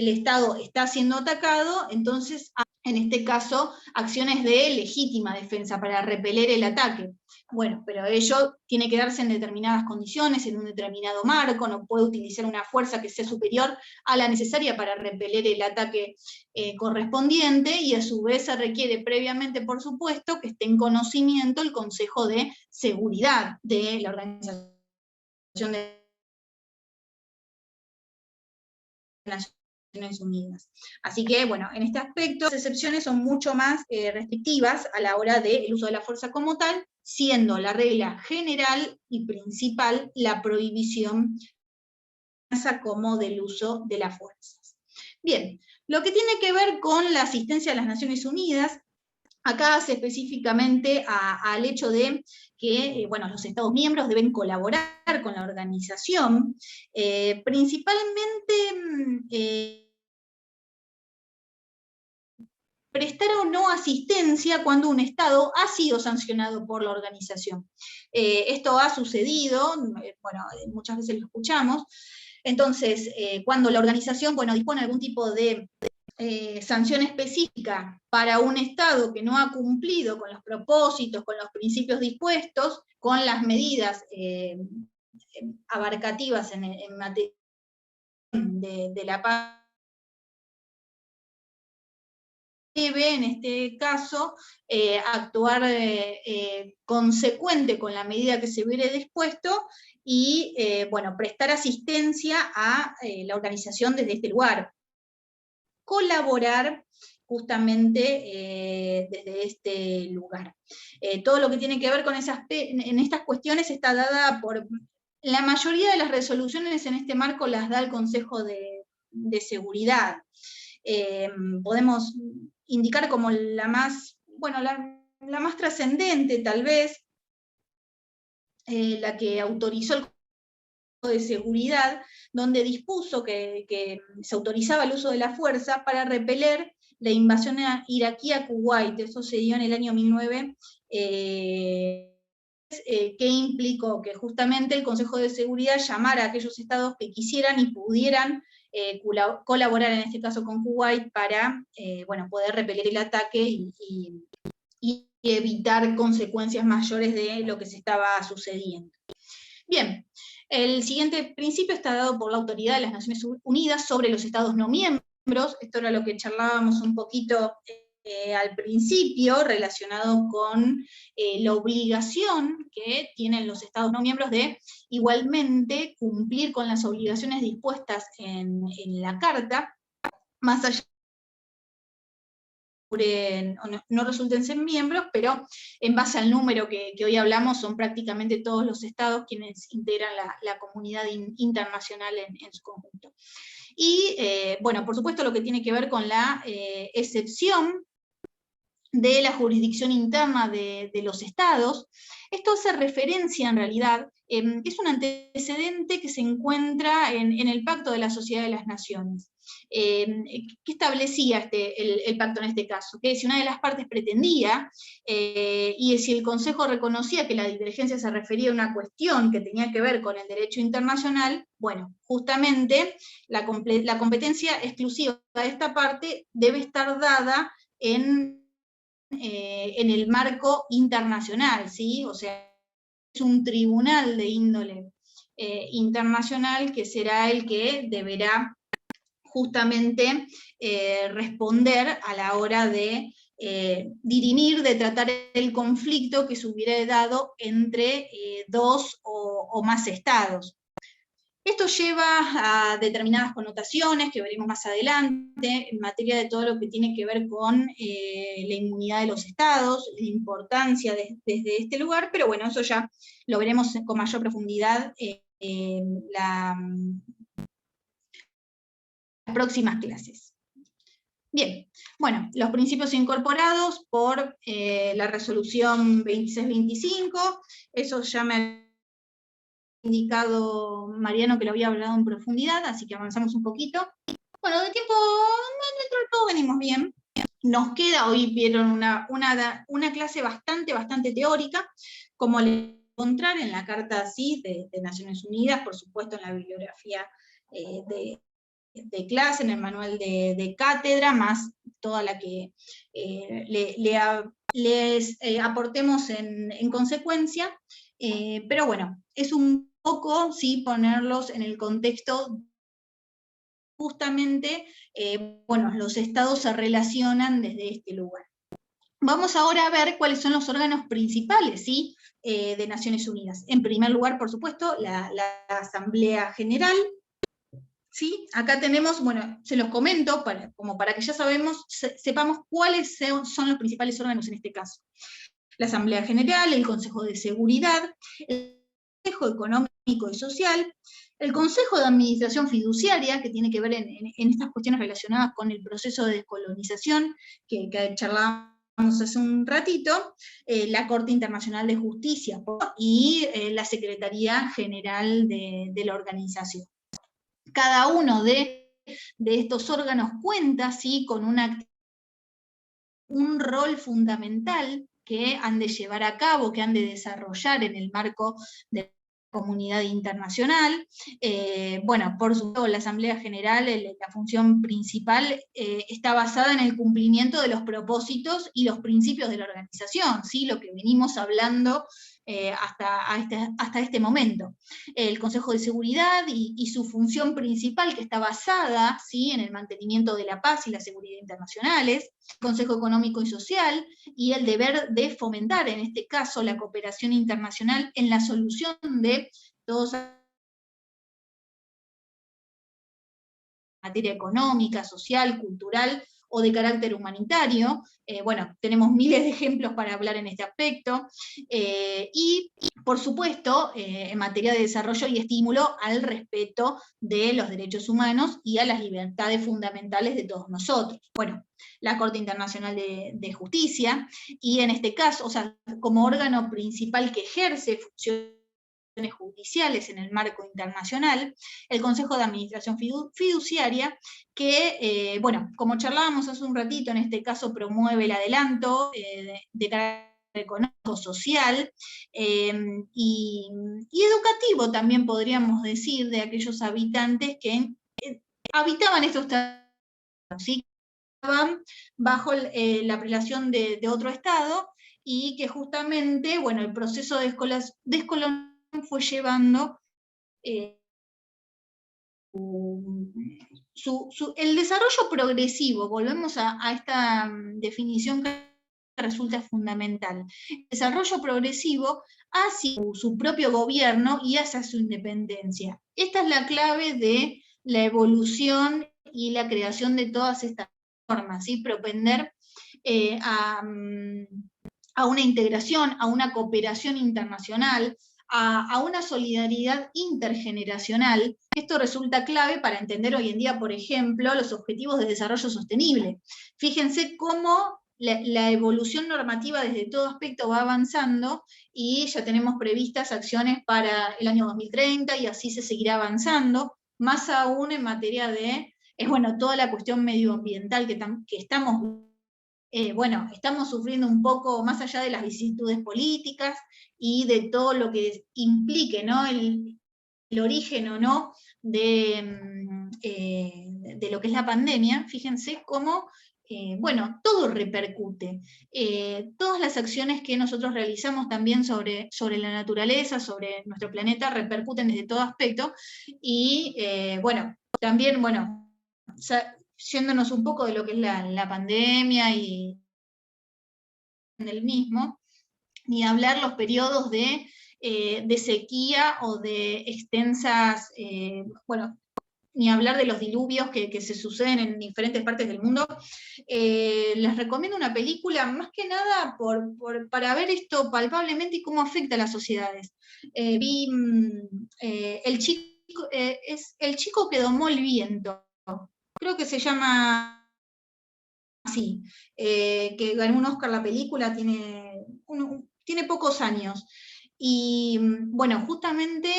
Estado está siendo atacado, entonces en este caso acciones de legítima defensa para repeler el ataque. Bueno, pero ello tiene que darse en determinadas condiciones, en un determinado marco, no puede utilizar una fuerza que sea superior a la necesaria para repeler el ataque correspondiente, y a su vez se requiere previamente, por supuesto, que esté en conocimiento el Consejo de Seguridad de la Organización de Naciones Naciones Unidas. Así que, bueno, en este aspecto, las excepciones son mucho más restrictivas a la hora del uso de la fuerza como tal, siendo la regla general y principal la prohibición como del uso de las fuerzas. Bien, lo que tiene que ver con la asistencia a las Naciones Unidas, acá hace específicamente al hecho de que bueno, los Estados miembros deben colaborar con la organización, principalmente prestar o no asistencia cuando un Estado ha sido sancionado por la organización. Esto ha sucedido, bueno, muchas veces lo escuchamos. Entonces, cuando la organización, bueno, dispone de algún tipo de sanción específica para un Estado que no ha cumplido con los propósitos, con los principios dispuestos, con las medidas abarcativas en materia de la paz, debe, en este caso, actuar consecuente con la medida que se hubiere dispuesto y, bueno, prestar asistencia a la organización desde este lugar. Colaborar justamente desde este lugar. Todo lo que tiene que ver con en estas cuestiones está dada por... La mayoría de las resoluciones en este marco las da el Consejo de Seguridad. Podemos indicar como la más, bueno, la más trascendente tal vez, la que autorizó el Consejo de Seguridad, donde dispuso que se autorizaba el uso de la fuerza para repeler la invasión iraquí a Kuwait. Eso se dio en el año 2009, que implicó que justamente el Consejo de Seguridad llamara a aquellos estados que quisieran y pudieran colaborar, en este caso con Kuwait, para bueno, poder repeler el ataque y evitar consecuencias mayores de lo que se estaba sucediendo. Bien, el siguiente principio está dado por la Autoridad de las Naciones Unidas sobre los Estados no miembros. Esto era lo que charlábamos un poquito al principio, relacionado con la obligación que tienen los Estados no miembros de igualmente cumplir con las obligaciones dispuestas en la Carta, más allá de no resulten ser miembros, pero en base al número que hoy hablamos, son prácticamente todos los estados quienes integran la comunidad internacional en su conjunto. Y, bueno, por supuesto lo que tiene que ver con la excepción de la jurisdicción interna de los estados. Esto hace referencia, en realidad, es un antecedente que se encuentra en el Pacto de la Sociedad de las Naciones. ¿Qué establecía el pacto en este caso? Que si una de las partes pretendía, y si el Consejo reconocía que la divergencia se refería a una cuestión que tenía que ver con el derecho internacional, bueno, justamente la competencia exclusiva de esta parte debe estar dada en el marco internacional, ¿sí? O sea, es un tribunal de índole internacional que será el que deberá justamente responder a la hora de dirimir, de tratar el conflicto que se hubiera dado entre dos o más estados. Esto lleva a determinadas connotaciones que veremos más adelante, en materia de todo lo que tiene que ver con la inmunidad de los estados, la importancia desde este lugar, pero bueno, eso ya lo veremos con mayor profundidad en las próximas clases. Bien, bueno, los principios incorporados por la resolución 2625, eso ya me indicado Mariano que lo había hablado en profundidad, así que avanzamos un poquito. Bueno, de tiempo, dentro de todo venimos bien. Nos queda, hoy vieron una clase bastante teórica, como le encontrar en la Carta CIS de Naciones Unidas, por supuesto en la bibliografía de clase, en el manual de cátedra, más toda la que les aportemos en consecuencia, pero bueno, es un poco, sí, ponerlos en el contexto, justamente, bueno, los estados se relacionan desde este lugar. Vamos ahora a ver cuáles son los órganos principales, ¿sí?, de Naciones Unidas. En primer lugar, por supuesto, la Asamblea General, ¿sí? Acá tenemos, bueno, se los comento, como para que ya sepamos cuáles son los principales órganos en este caso. La Asamblea General, el Consejo de Seguridad, el Consejo Económico y Social, el Consejo de Administración Fiduciaria, que tiene que ver en estas cuestiones relacionadas con el proceso de descolonización, que charlábamos hace un ratito, la Corte Internacional de Justicia y la Secretaría General de la organización. Cada uno de estos órganos cuenta, ¿sí?, con un rol fundamental que han de llevar a cabo, que han de desarrollar en el marco de la comunidad internacional. Bueno, por supuesto, la Asamblea General, la función principal, está basada en el cumplimiento de los propósitos y los principios de la organización, ¿sí?, lo que venimos hablando hasta este momento. El Consejo de Seguridad y su función principal, que está basada, ¿sí?, en el mantenimiento de la paz y la seguridad internacionales, el Consejo Económico y Social, y el deber de fomentar, en este caso, la cooperación internacional en la solución de todos materia económica, social, cultural o de carácter humanitario. Bueno, tenemos miles de ejemplos para hablar en este aspecto. Y, por supuesto, en materia de desarrollo y estímulo al respeto de los derechos humanos y a las libertades fundamentales de todos nosotros. Bueno, la Corte Internacional de Justicia, y en este caso, o sea, como órgano principal que ejerce funciones judiciales en el marco internacional, el Consejo de Administración Fiduciaria, que, bueno, como charlábamos hace un ratito, en este caso promueve el adelanto de carácter económico, social y educativo, también podríamos decir, de aquellos habitantes que habitaban estos territorios, ¿sí?, que estaban bajo la prelación de otro Estado, y que justamente, bueno, el proceso de descolonización fue llevando el desarrollo progresivo. Volvemos a esta definición que resulta fundamental. El desarrollo progresivo hacia su propio gobierno y hacia su independencia. Esta es la clave de la evolución y la creación de todas estas normas, ¿sí?, propender a una integración, a una cooperación internacional, a una solidaridad intergeneracional. Esto resulta clave para entender hoy en día, por ejemplo, los objetivos de desarrollo sostenible. Fíjense cómo la evolución normativa desde todo aspecto va avanzando, y ya tenemos previstas acciones para el año 2030, y así se seguirá avanzando, más aún en materia de, bueno, toda la cuestión medioambiental que estamos bueno, estamos sufriendo un poco, más allá de las vicisitudes políticas y de todo lo que implique, ¿no?, el origen o no de lo que es la pandemia. Fíjense cómo, bueno, todo repercute. Todas las acciones que nosotros realizamos también sobre la naturaleza, sobre nuestro planeta, repercuten desde todo aspecto, y bueno, también, bueno, yéndonos un poco de lo que es la pandemia y del mismo, ni hablar los periodos de sequía o de extensas, bueno, ni hablar de los diluvios que se suceden en diferentes partes del mundo. Les recomiendo una película, más que nada para ver esto palpablemente y cómo afecta a las sociedades. Vi El chico que domó el viento, creo que se llama así, que ganó un Oscar la película, tiene pocos años. Y bueno, justamente,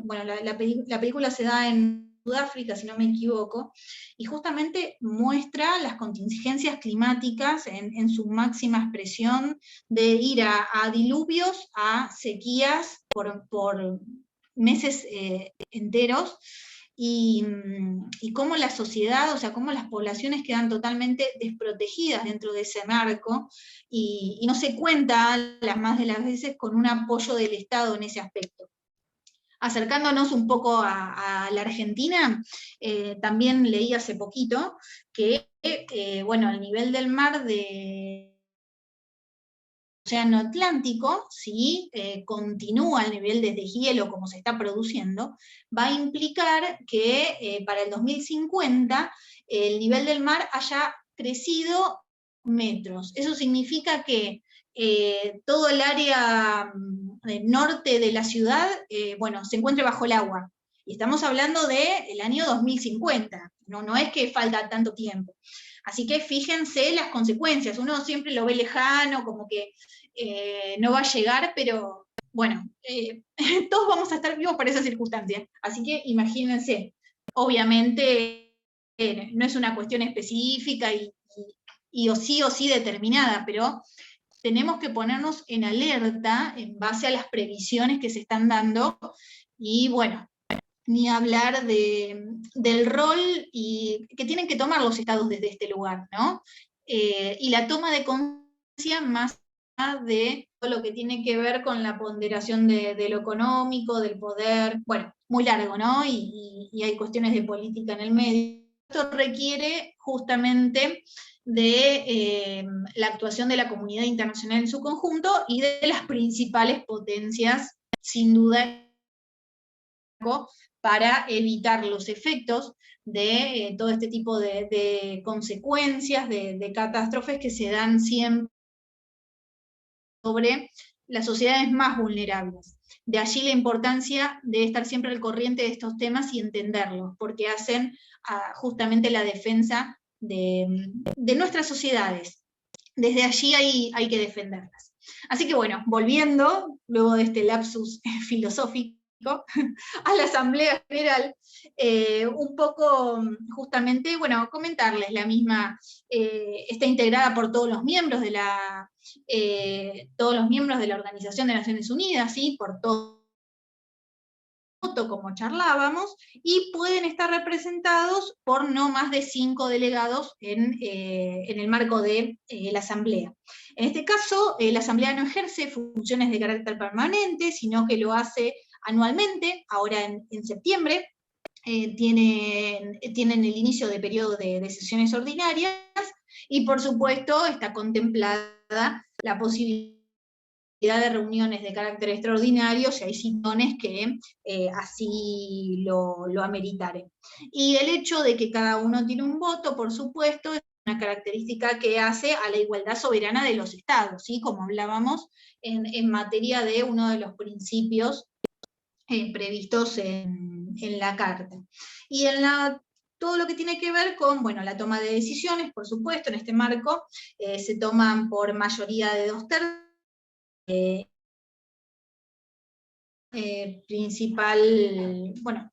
bueno, la película se da en Sudáfrica, si no me equivoco, y justamente muestra las contingencias climáticas en su máxima expresión, de ir a diluvios, a sequías por meses enteros, y cómo la sociedad, o sea, cómo las poblaciones quedan totalmente desprotegidas dentro de ese marco, y no se cuenta las más de las veces con un apoyo del Estado en ese aspecto. Acercándonos un poco a la Argentina, también leí hace poquito que, bueno, el nivel del mar de Océano Atlántico, si continúa el nivel de deshielo como se está produciendo, va a implicar que para el 2050 el nivel del mar haya crecido metros. Eso significa que todo el área norte de la ciudad, bueno, se encuentre bajo el agua. Y estamos hablando del año 2050, no es que falta tanto tiempo. Así que fíjense las consecuencias. Uno siempre lo ve lejano, como que no va a llegar, pero bueno, todos vamos a estar vivos para esa circunstancia. Así que imagínense, obviamente no es una cuestión específica y o sí determinada, pero tenemos que ponernos en alerta en base a las previsiones que se están dando, y bueno, ni hablar del rol que tienen que tomar los estados desde este lugar, ¿no? Y la toma de conciencia más allá de todo lo que tiene que ver con la ponderación de lo económico, del poder, bueno, muy largo, ¿no? Y hay cuestiones de política en el medio. Esto requiere justamente de la actuación de la comunidad internacional en su conjunto y de las principales potencias, sin duda, para evitar los efectos de todo este tipo de consecuencias, de catástrofes que se dan siempre sobre las sociedades más vulnerables. De allí la importancia de estar siempre al corriente de estos temas y entenderlos, porque hacen justamente la defensa de nuestras sociedades. Desde allí hay que defenderlas. Así que bueno, volviendo, luego de este lapsus filosófico, a la Asamblea General, un poco justamente, bueno, comentarles, la misma está integrada por todos los miembros de la Organización de Naciones Unidas, ¿sí? Por todo, como charlábamos, y pueden estar representados por no más de 5 delegados en el marco de la Asamblea. En este caso, la Asamblea no ejerce funciones de carácter permanente, sino que lo hace anualmente, ahora en septiembre, tienen el inicio de periodo de sesiones ordinarias, y por supuesto está contemplada la posibilidad de reuniones de carácter extraordinario, si hay situaciones que así lo ameritaren. Y el hecho de que cada uno tiene un voto, por supuesto, es una característica que hace a la igualdad soberana de los estados, ¿sí? Como hablábamos en materia de uno de los principios previstos en la Carta. Y en todo lo que tiene que ver con, bueno, la toma de decisiones, por supuesto, en este marco, se toman por mayoría de 2/3, principal, bueno,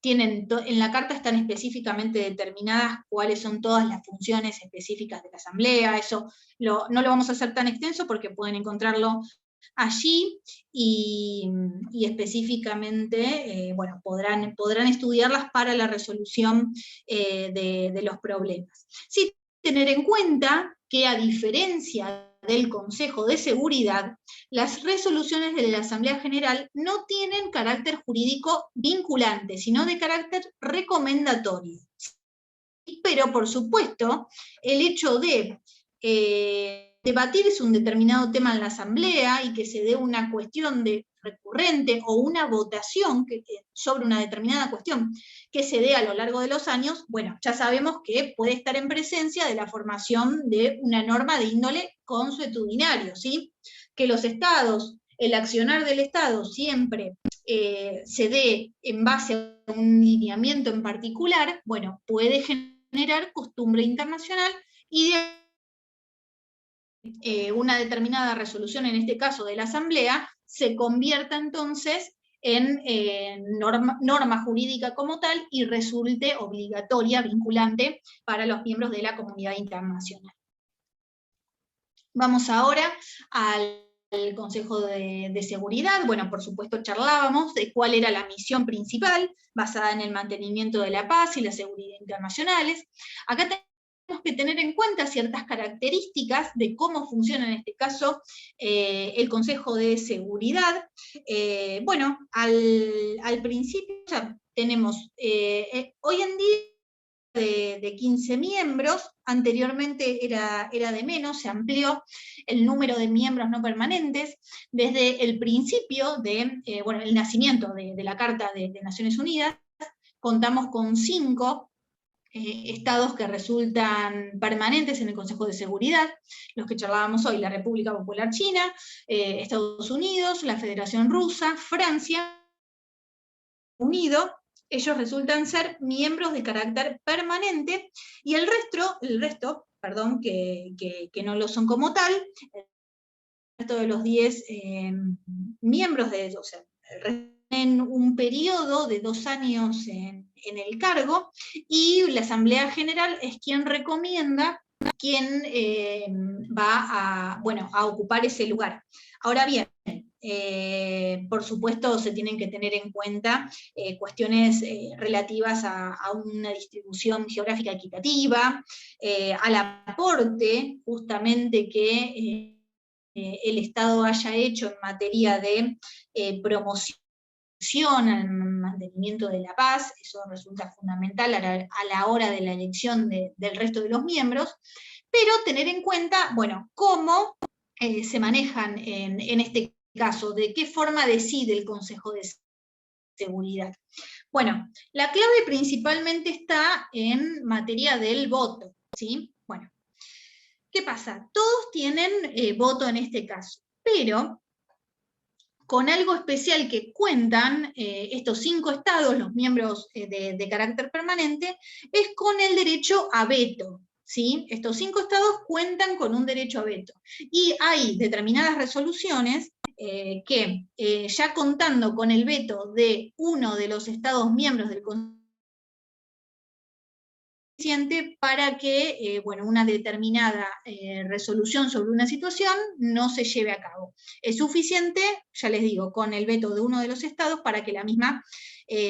en la Carta están específicamente determinadas cuáles son todas las funciones específicas de la Asamblea. Eso no lo vamos a hacer tan extenso porque pueden encontrarlo allí, y específicamente, bueno, podrán estudiarlas para la resolución de los problemas. Sí, tener en cuenta que, a diferencia del Consejo de Seguridad, las resoluciones de la Asamblea General no tienen carácter jurídico vinculante, sino de carácter recomendatorio. Pero, por supuesto, el hecho de debatir un determinado tema en la Asamblea y que se dé una cuestión recurrente o una votación sobre una determinada cuestión que se dé a lo largo de los años, bueno, ya sabemos que puede estar en presencia de la formación de una norma de índole consuetudinario, ¿sí? Que los estados, el accionar del Estado siempre se dé en base a un lineamiento en particular, bueno, puede generar costumbre internacional, y una determinada resolución, en este caso de la Asamblea, se convierta entonces en norma jurídica como tal y resulte obligatoria, vinculante para los miembros de la comunidad internacional. Vamos ahora al Consejo de Seguridad. Bueno, por supuesto charlábamos de cuál era la misión principal, basada en el mantenimiento de la paz y la seguridad internacionales. Acá tenemos que tener en cuenta ciertas características de cómo funciona en este caso el Consejo de Seguridad. Bueno, al principio ya tenemos, hoy en día de 15 miembros, anteriormente era de menos, se amplió el número de miembros no permanentes. Desde el principio el nacimiento de la Carta de Naciones Unidas, contamos con 5 estados que resultan permanentes en el Consejo de Seguridad, los que charlábamos hoy: la República Popular China, Estados Unidos, la Federación Rusa, Francia, Unido. Ellos resultan ser miembros de carácter permanente, y el resto, que no lo son como tal, el resto de los 10 miembros en un periodo de 2 años en el cargo, y la Asamblea General es quien recomienda quién va a ocupar ese lugar. Ahora bien, por supuesto se tienen que tener en cuenta cuestiones relativas a una distribución geográfica equitativa, al aporte justamente que el Estado haya hecho en materia de promoción al mantenimiento de la paz. Eso resulta fundamental a la hora de la elección del resto de los miembros, pero tener en cuenta, bueno, cómo se manejan en este caso, de qué forma decide el Consejo de Seguridad. Bueno, la clave principalmente está en materia del voto, ¿sí? Bueno, ¿qué pasa? Todos tienen voto en este caso, pero con algo especial que cuentan estos 5 estados, los miembros de carácter permanente, es con el derecho a veto, ¿sí? Estos 5 estados cuentan con un derecho a veto, y hay determinadas resoluciones que, ya contando con el veto de uno de los estados miembros del Consejo, para que una determinada resolución sobre una situación no se lleve a cabo. Es suficiente, ya les digo, con el veto de uno de los estados para que la misma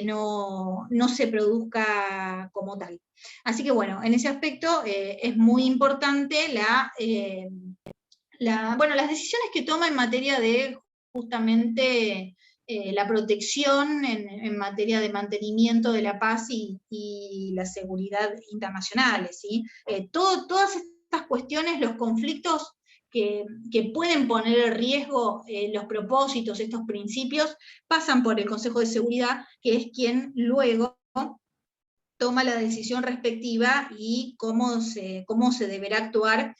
no se produzca como tal. Así que bueno, en ese aspecto es muy importante las decisiones que toma en materia de justamente la protección en materia de mantenimiento de la paz y la seguridad internacionales, ¿sí? Todas estas cuestiones, los conflictos que pueden poner en riesgo los propósitos, estos principios, pasan por el Consejo de Seguridad, que es quien luego toma la decisión respectiva y cómo se deberá actuar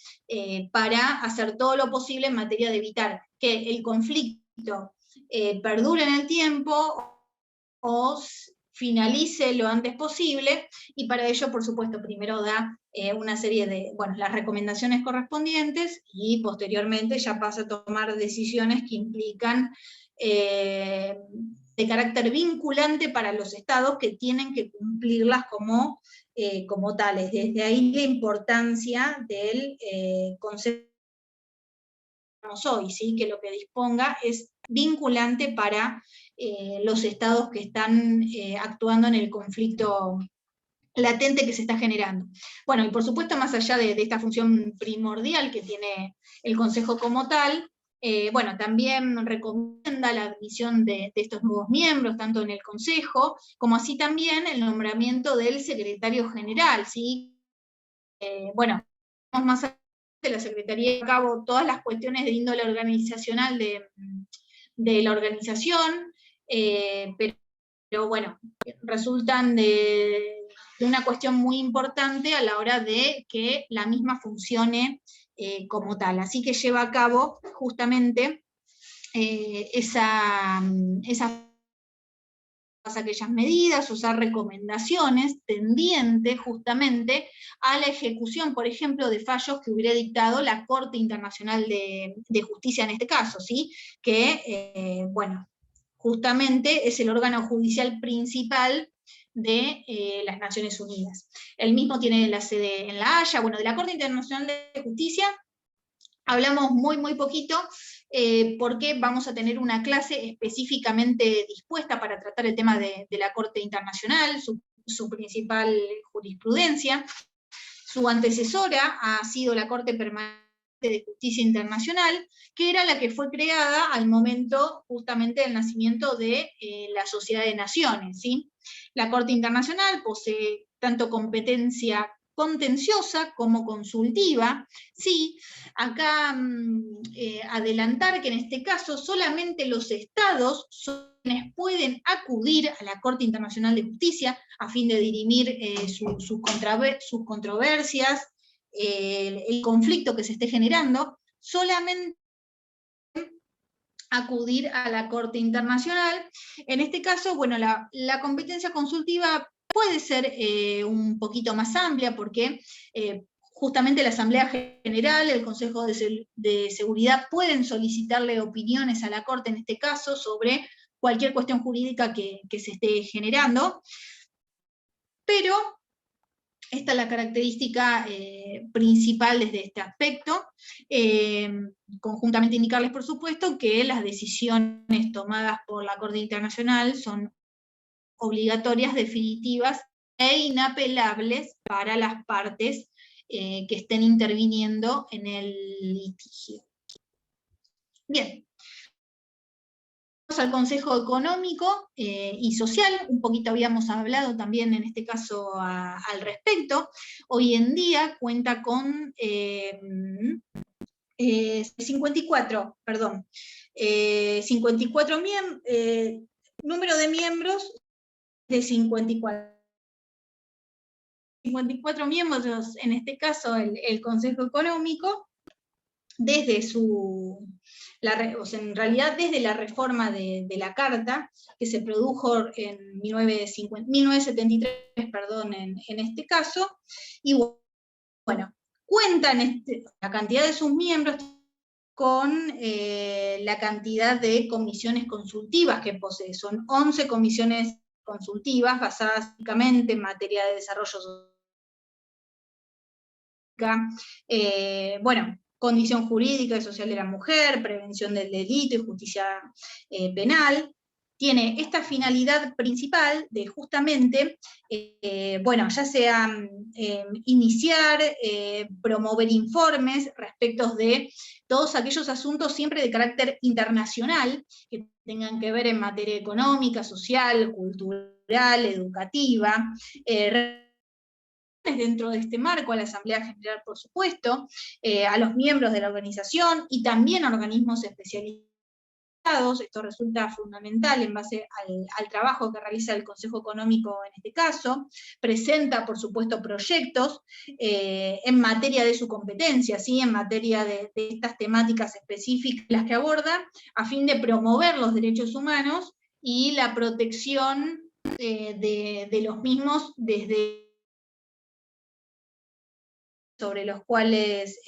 para hacer todo lo posible en materia de evitar que el conflicto perdure en el tiempo o finalice lo antes posible, y para ello, por supuesto, primero da una serie de, las recomendaciones correspondientes, y posteriormente ya pasa a tomar decisiones que implican de carácter vinculante para los estados, que tienen que cumplirlas como tales. Desde ahí la importancia del Consejo hoy, ¿sí? Que lo que disponga es vinculante para los estados que están actuando en el conflicto latente que se está generando. Bueno, y por supuesto, más allá de esta función primordial que tiene el Consejo como tal, también recomienda la admisión de estos nuevos miembros, tanto en el Consejo, como así también el nombramiento del secretario general, ¿sí? Más allá de la Secretaría, lleva a cabo todas las cuestiones de índole organizacional de la organización, pero resultan de una cuestión muy importante a la hora de que la misma funcione como tal. Así que lleva a cabo justamente aquellas medidas, usar recomendaciones tendientes justamente a la ejecución, por ejemplo, de fallos que hubiera dictado la Corte Internacional de Justicia en este caso, ¿sí? Que, justamente es el órgano judicial principal de las Naciones Unidas. El mismo tiene la sede en La Haya. De la Corte Internacional de Justicia hablamos muy, muy poquito, porque vamos a tener una clase específicamente dispuesta para tratar el tema de la Corte Internacional, su principal jurisprudencia. Su antecesora ha sido la Corte Permanente de Justicia Internacional, que era la que fue creada al momento justamente del nacimiento de la Sociedad de Naciones, ¿sí? La Corte Internacional posee tanto competencia contenciosa como consultiva. Sí, acá adelantar que en este caso solamente los estados son quienes pueden acudir a la Corte Internacional de Justicia a fin de dirimir sus controversias, el conflicto que se esté generando, solamente acudir a la Corte Internacional. En este caso, bueno, la competencia consultiva puede ser un poquito más amplia porque justamente la Asamblea General, el Consejo de Seguridad pueden solicitarle opiniones a la Corte en este caso sobre cualquier cuestión jurídica que se esté generando, pero esta es la característica principal desde este aspecto. Conjuntamente indicarles, por supuesto, que las decisiones tomadas por la Corte Internacional son obligatorias, definitivas e inapelables para las partes que estén interviniendo en el litigio. Bien. Al Consejo Económico y Social, un poquito habíamos hablado también en este caso al respecto. Hoy en día cuenta con 54 número de miembros de 54. 54 miembros, en este caso el Consejo Económico, desde en realidad desde la reforma de la Carta, que se produjo en 1973, en este caso, y bueno, cuentan la cantidad de sus miembros con la cantidad de comisiones consultivas que posee. Son 11 comisiones consultivas basadas básicamente en materia de desarrollo social, condición jurídica y social de la mujer, prevención del delito y justicia penal. Tiene esta finalidad principal de justamente, ya sea iniciar, promover informes respecto de todos aquellos asuntos siempre de carácter internacional, que tengan que ver en materia económica, social, cultural, educativa, dentro de este marco, a la Asamblea General, por supuesto, a los miembros de la organización y también a organismos especializados. Esto resulta fundamental en base al trabajo que realiza el Consejo Económico en este caso. Presenta, por supuesto, proyectos en materia de su competencia, ¿sí? En materia de estas temáticas específicas las que aborda, a fin de promover los derechos humanos y la protección de los mismos desde sobre los cuales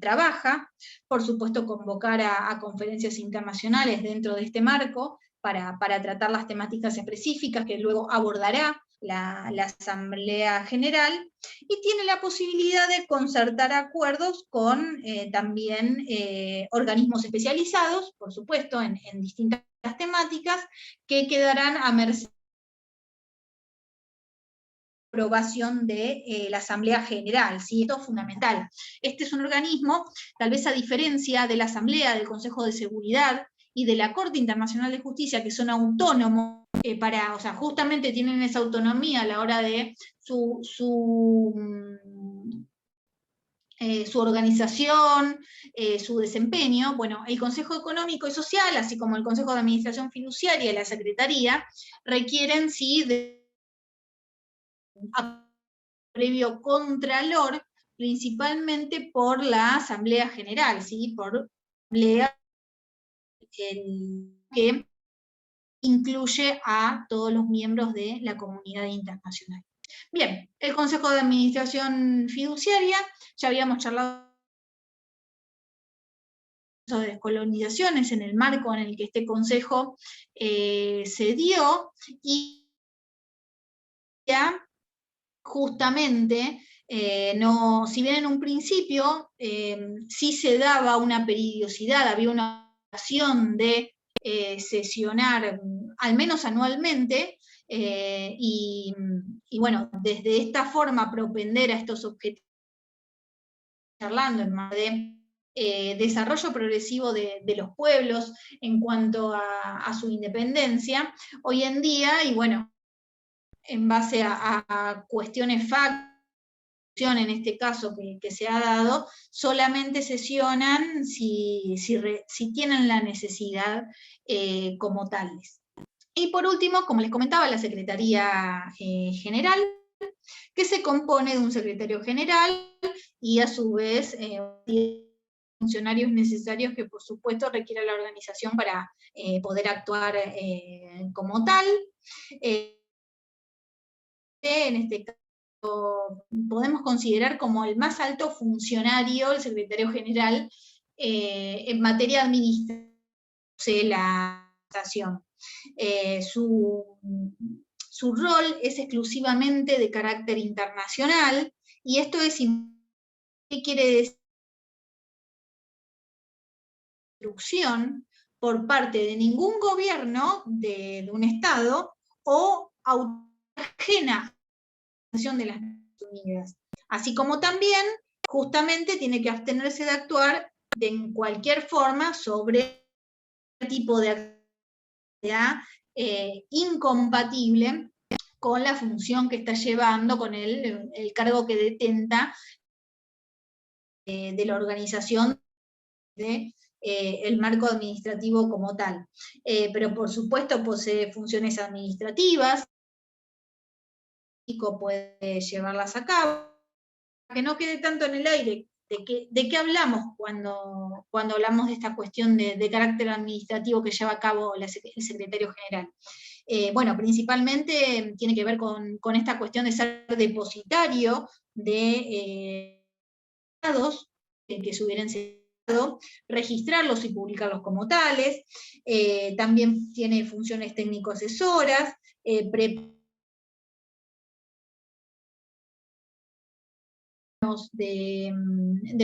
trabaja, por supuesto convocar a conferencias internacionales dentro de este marco para tratar las temáticas específicas que luego abordará la Asamblea General, y tiene la posibilidad de concertar acuerdos con también organismos especializados, por supuesto, en distintas temáticas, que quedarán a merced aprobación de la Asamblea General, ¿sí? Esto es fundamental. Este es un organismo, tal vez a diferencia de la Asamblea, del Consejo de Seguridad y de la Corte Internacional de Justicia, que son autónomos justamente tienen esa autonomía a la hora de su organización, su desempeño. Bueno, el Consejo Económico y Social, así como el Consejo de Administración Fiduciaria y la Secretaría, requieren, sí, previo contralor, principalmente por la Asamblea General, ¿sí? Por la que incluye a todos los miembros de la comunidad internacional. Bien, el Consejo de Administración Fiduciaria, ya habíamos charlado de descolonizaciones en el marco en el que este consejo se dio, y ya justamente, si bien en un principio sí se daba una periodicidad, había una ocasión de sesionar al menos anualmente, y bueno, desde esta forma propender a estos objetivos, charlando en más de desarrollo progresivo de los pueblos en cuanto a su independencia, hoy en día, y bueno, en base a cuestiones fácticas, en este caso que se ha dado, solamente sesionan si tienen la necesidad como tales. Y por último, como les comentaba, la Secretaría General, que se compone de un secretario general y a su vez funcionarios necesarios que por supuesto requiere la organización para poder actuar como tal. En este caso podemos considerar como el más alto funcionario, el secretario general, en materia administrativa de la administración. Su rol es exclusivamente de carácter internacional, y esto es, ¿qué quiere decir? Instrucción por parte de ningún gobierno de un Estado o ajena de las Naciones Unidas. Así como también, justamente, tiene que abstenerse de actuar en cualquier forma sobre tipo de actividad incompatible con la función que está llevando, con el cargo que detenta de la organización el marco administrativo como tal. Pero por supuesto posee funciones administrativas, puede llevarlas a cabo, que no quede tanto en el aire. ¿De qué hablamos cuando hablamos de esta cuestión de carácter administrativo que lleva a cabo el secretario general? Bueno, principalmente tiene que ver con esta cuestión de ser depositario de datos que se hubieran enseñado, registrarlos y publicarlos como tales. También tiene funciones técnico-asesoras, de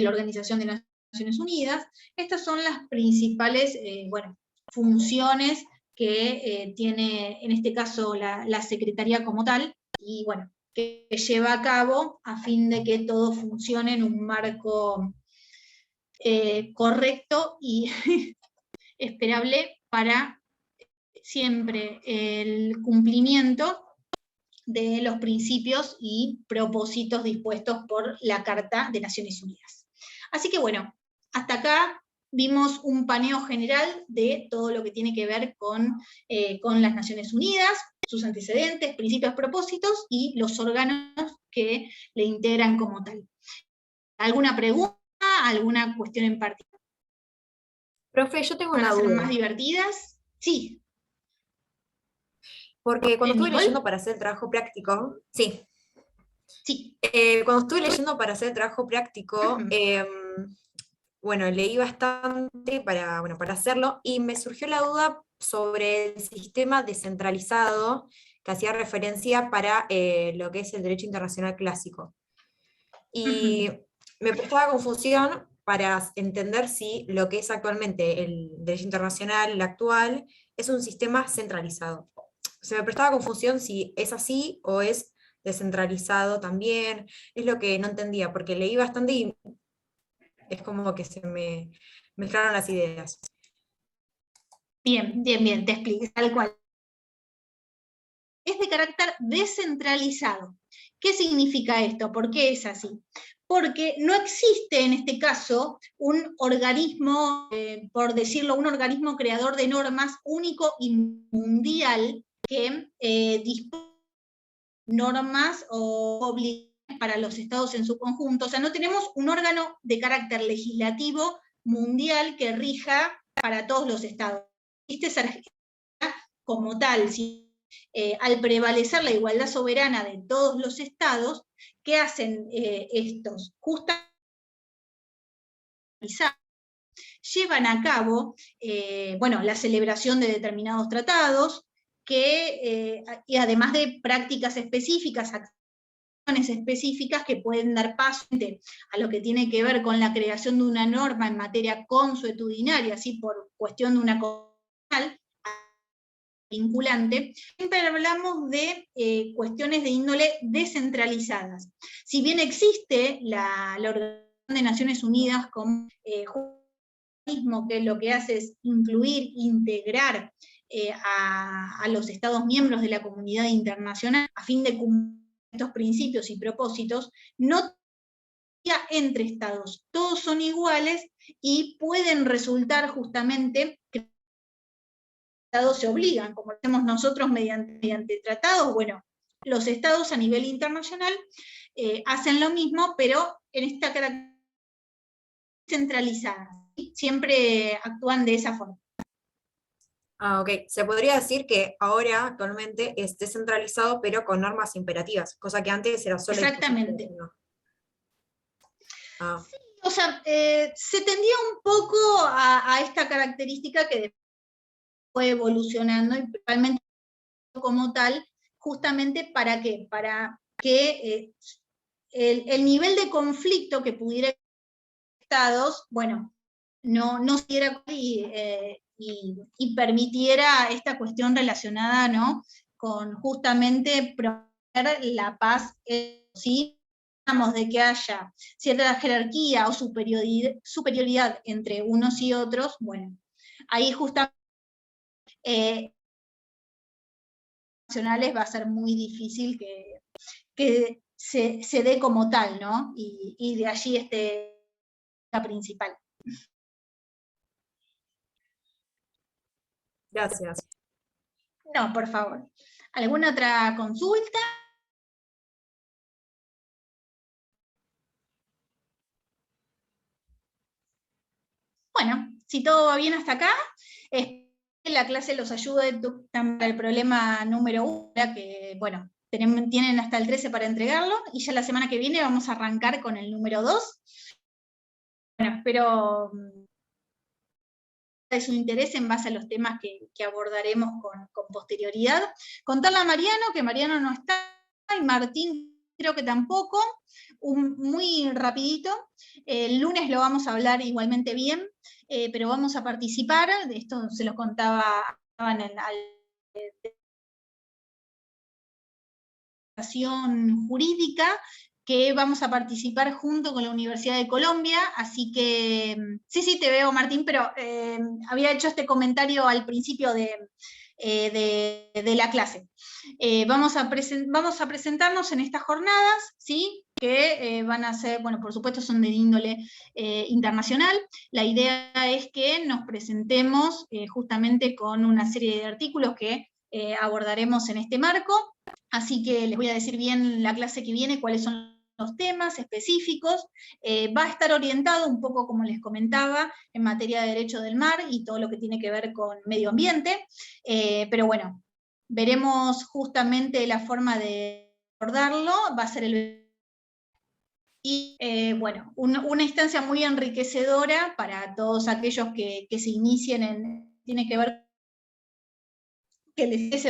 la Organización de las Naciones Unidas. Estas son las principales funciones que tiene en este caso la Secretaría como tal, y bueno, que lleva a cabo a fin de que todo funcione en un marco correcto y esperable para siempre el cumplimiento de los principios y propósitos dispuestos por la Carta de Naciones Unidas. Así que bueno, hasta acá vimos un paneo general de todo lo que tiene que ver con las Naciones Unidas, sus antecedentes, principios, propósitos y los órganos que le integran como tal. ¿Alguna pregunta? ¿Alguna cuestión en particular? Profe, yo tengo ¿Van una a ser duda. más divertidas? Sí. Porque cuando estuve ¿Nicole? leyendo para hacer el trabajo práctico, sí, Sí. cuando estuve leyendo para hacer el trabajo práctico, bueno, leí bastante para hacerlo, y me surgió la duda sobre el sistema descentralizado que hacía referencia para lo que es el derecho internacional clásico. Y me prestaba confusión para entender si lo que es actualmente el derecho internacional, el actual, es un sistema centralizado. Se me prestaba confusión si es así o es descentralizado también. Es lo que no entendía, porque leí bastante y es como que se me mezclaron las ideas. Bien, te explico tal cual. Es de carácter descentralizado. ¿Qué significa esto? ¿Por qué es así? Porque no existe en este caso un organismo, por decirlo, un organismo creador de normas único y mundial que dispone normas o obligaciones para los estados en su conjunto. O sea, no tenemos un órgano de carácter legislativo mundial que rija para todos los estados. Existe Argentina como tal, al prevalecer la igualdad soberana de todos los estados, ¿qué hacen estos? Justamente llevan a cabo la celebración de determinados tratados, y además de prácticas específicas, acciones específicas que pueden dar paso a lo que tiene que ver con la creación de una norma en materia consuetudinaria, así por cuestión de una constitucional vinculante. Siempre hablamos de cuestiones de índole descentralizadas. Si bien existe la Organización de Naciones Unidas como organismo que lo que hace es incluir, integrar a los Estados miembros de la comunidad internacional a fin de cumplir estos principios y propósitos, no entre estados, todos son iguales y pueden resultar justamente que los estados se obligan, como hacemos nosotros mediante tratados. Bueno, los estados a nivel internacional hacen lo mismo, pero en esta característica centralizada, ¿sí? Siempre actúan de esa forma. Ah, ok. Se podría decir que ahora, actualmente, es descentralizado, pero con normas imperativas, cosa que antes era solo Exactamente. dispositivos, ¿no? Ah, O sea, se tendía un poco a esta característica que fue evolucionando y realmente como tal, justamente ¿para qué? Para que el nivel de conflicto que pudiera haber estados, bueno, no se diera y permitiera esta cuestión relacionada, ¿no?, con justamente promover la paz, ¿sí? De que haya cierta jerarquía o superioridad entre unos y otros, bueno, ahí justamente nacionales va a ser muy difícil que se dé como tal, ¿no? Y de allí la principal. gracias. No, por favor. ¿Alguna otra consulta? Bueno, si todo va bien hasta acá, la clase los ayude también al problema número 1, que, bueno, tienen hasta el 13 para entregarlo, y ya la semana que viene vamos a arrancar con el número 2. Bueno, espero de su interés en base a los temas que abordaremos con posterioridad. Contarle a Mariano, que Mariano no está, y Martín creo que tampoco, muy rapidito. El lunes lo vamos a hablar igualmente bien, pero vamos a participar, de esto se lo contaba en la jurídica, que vamos a participar junto con la Universidad de Colombia, así que, sí, te veo, Martín, pero había hecho este comentario al principio de la clase. Vamos a presentarnos en estas jornadas, ¿sí?, que van a ser, bueno, por supuesto son de índole internacional. La idea es que nos presentemos justamente con una serie de artículos que abordaremos en este marco, así que les voy a decir bien la clase que viene cuáles son los temas específicos. Va a estar orientado un poco, como les comentaba, en materia de derecho del mar y todo lo que tiene que ver con medio ambiente, pero bueno, veremos justamente la forma de abordarlo, va a ser y bueno, una instancia muy enriquecedora para todos aquellos que se inicien tiene que ver que les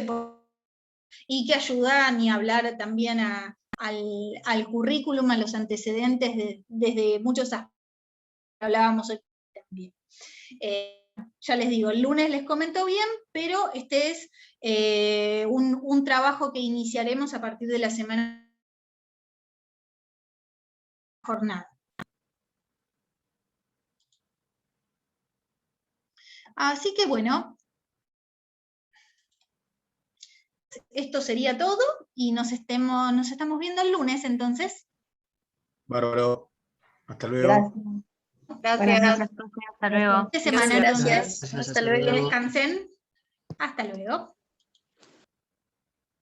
y que ayuda ni hablar también al currículum, a los antecedentes desde muchos aspectos que hablábamos hoy también. Ya les digo, el lunes les comento bien, pero este es un trabajo que iniciaremos a partir de la semana jornada. Así que bueno, esto sería todo y nos estamos viendo el lunes entonces. Bárbaro. Hasta luego. Gracias. Gracias, profe, hasta luego. De semana, Gracias. entonces. Hasta Que luego. descansen. Hasta luego.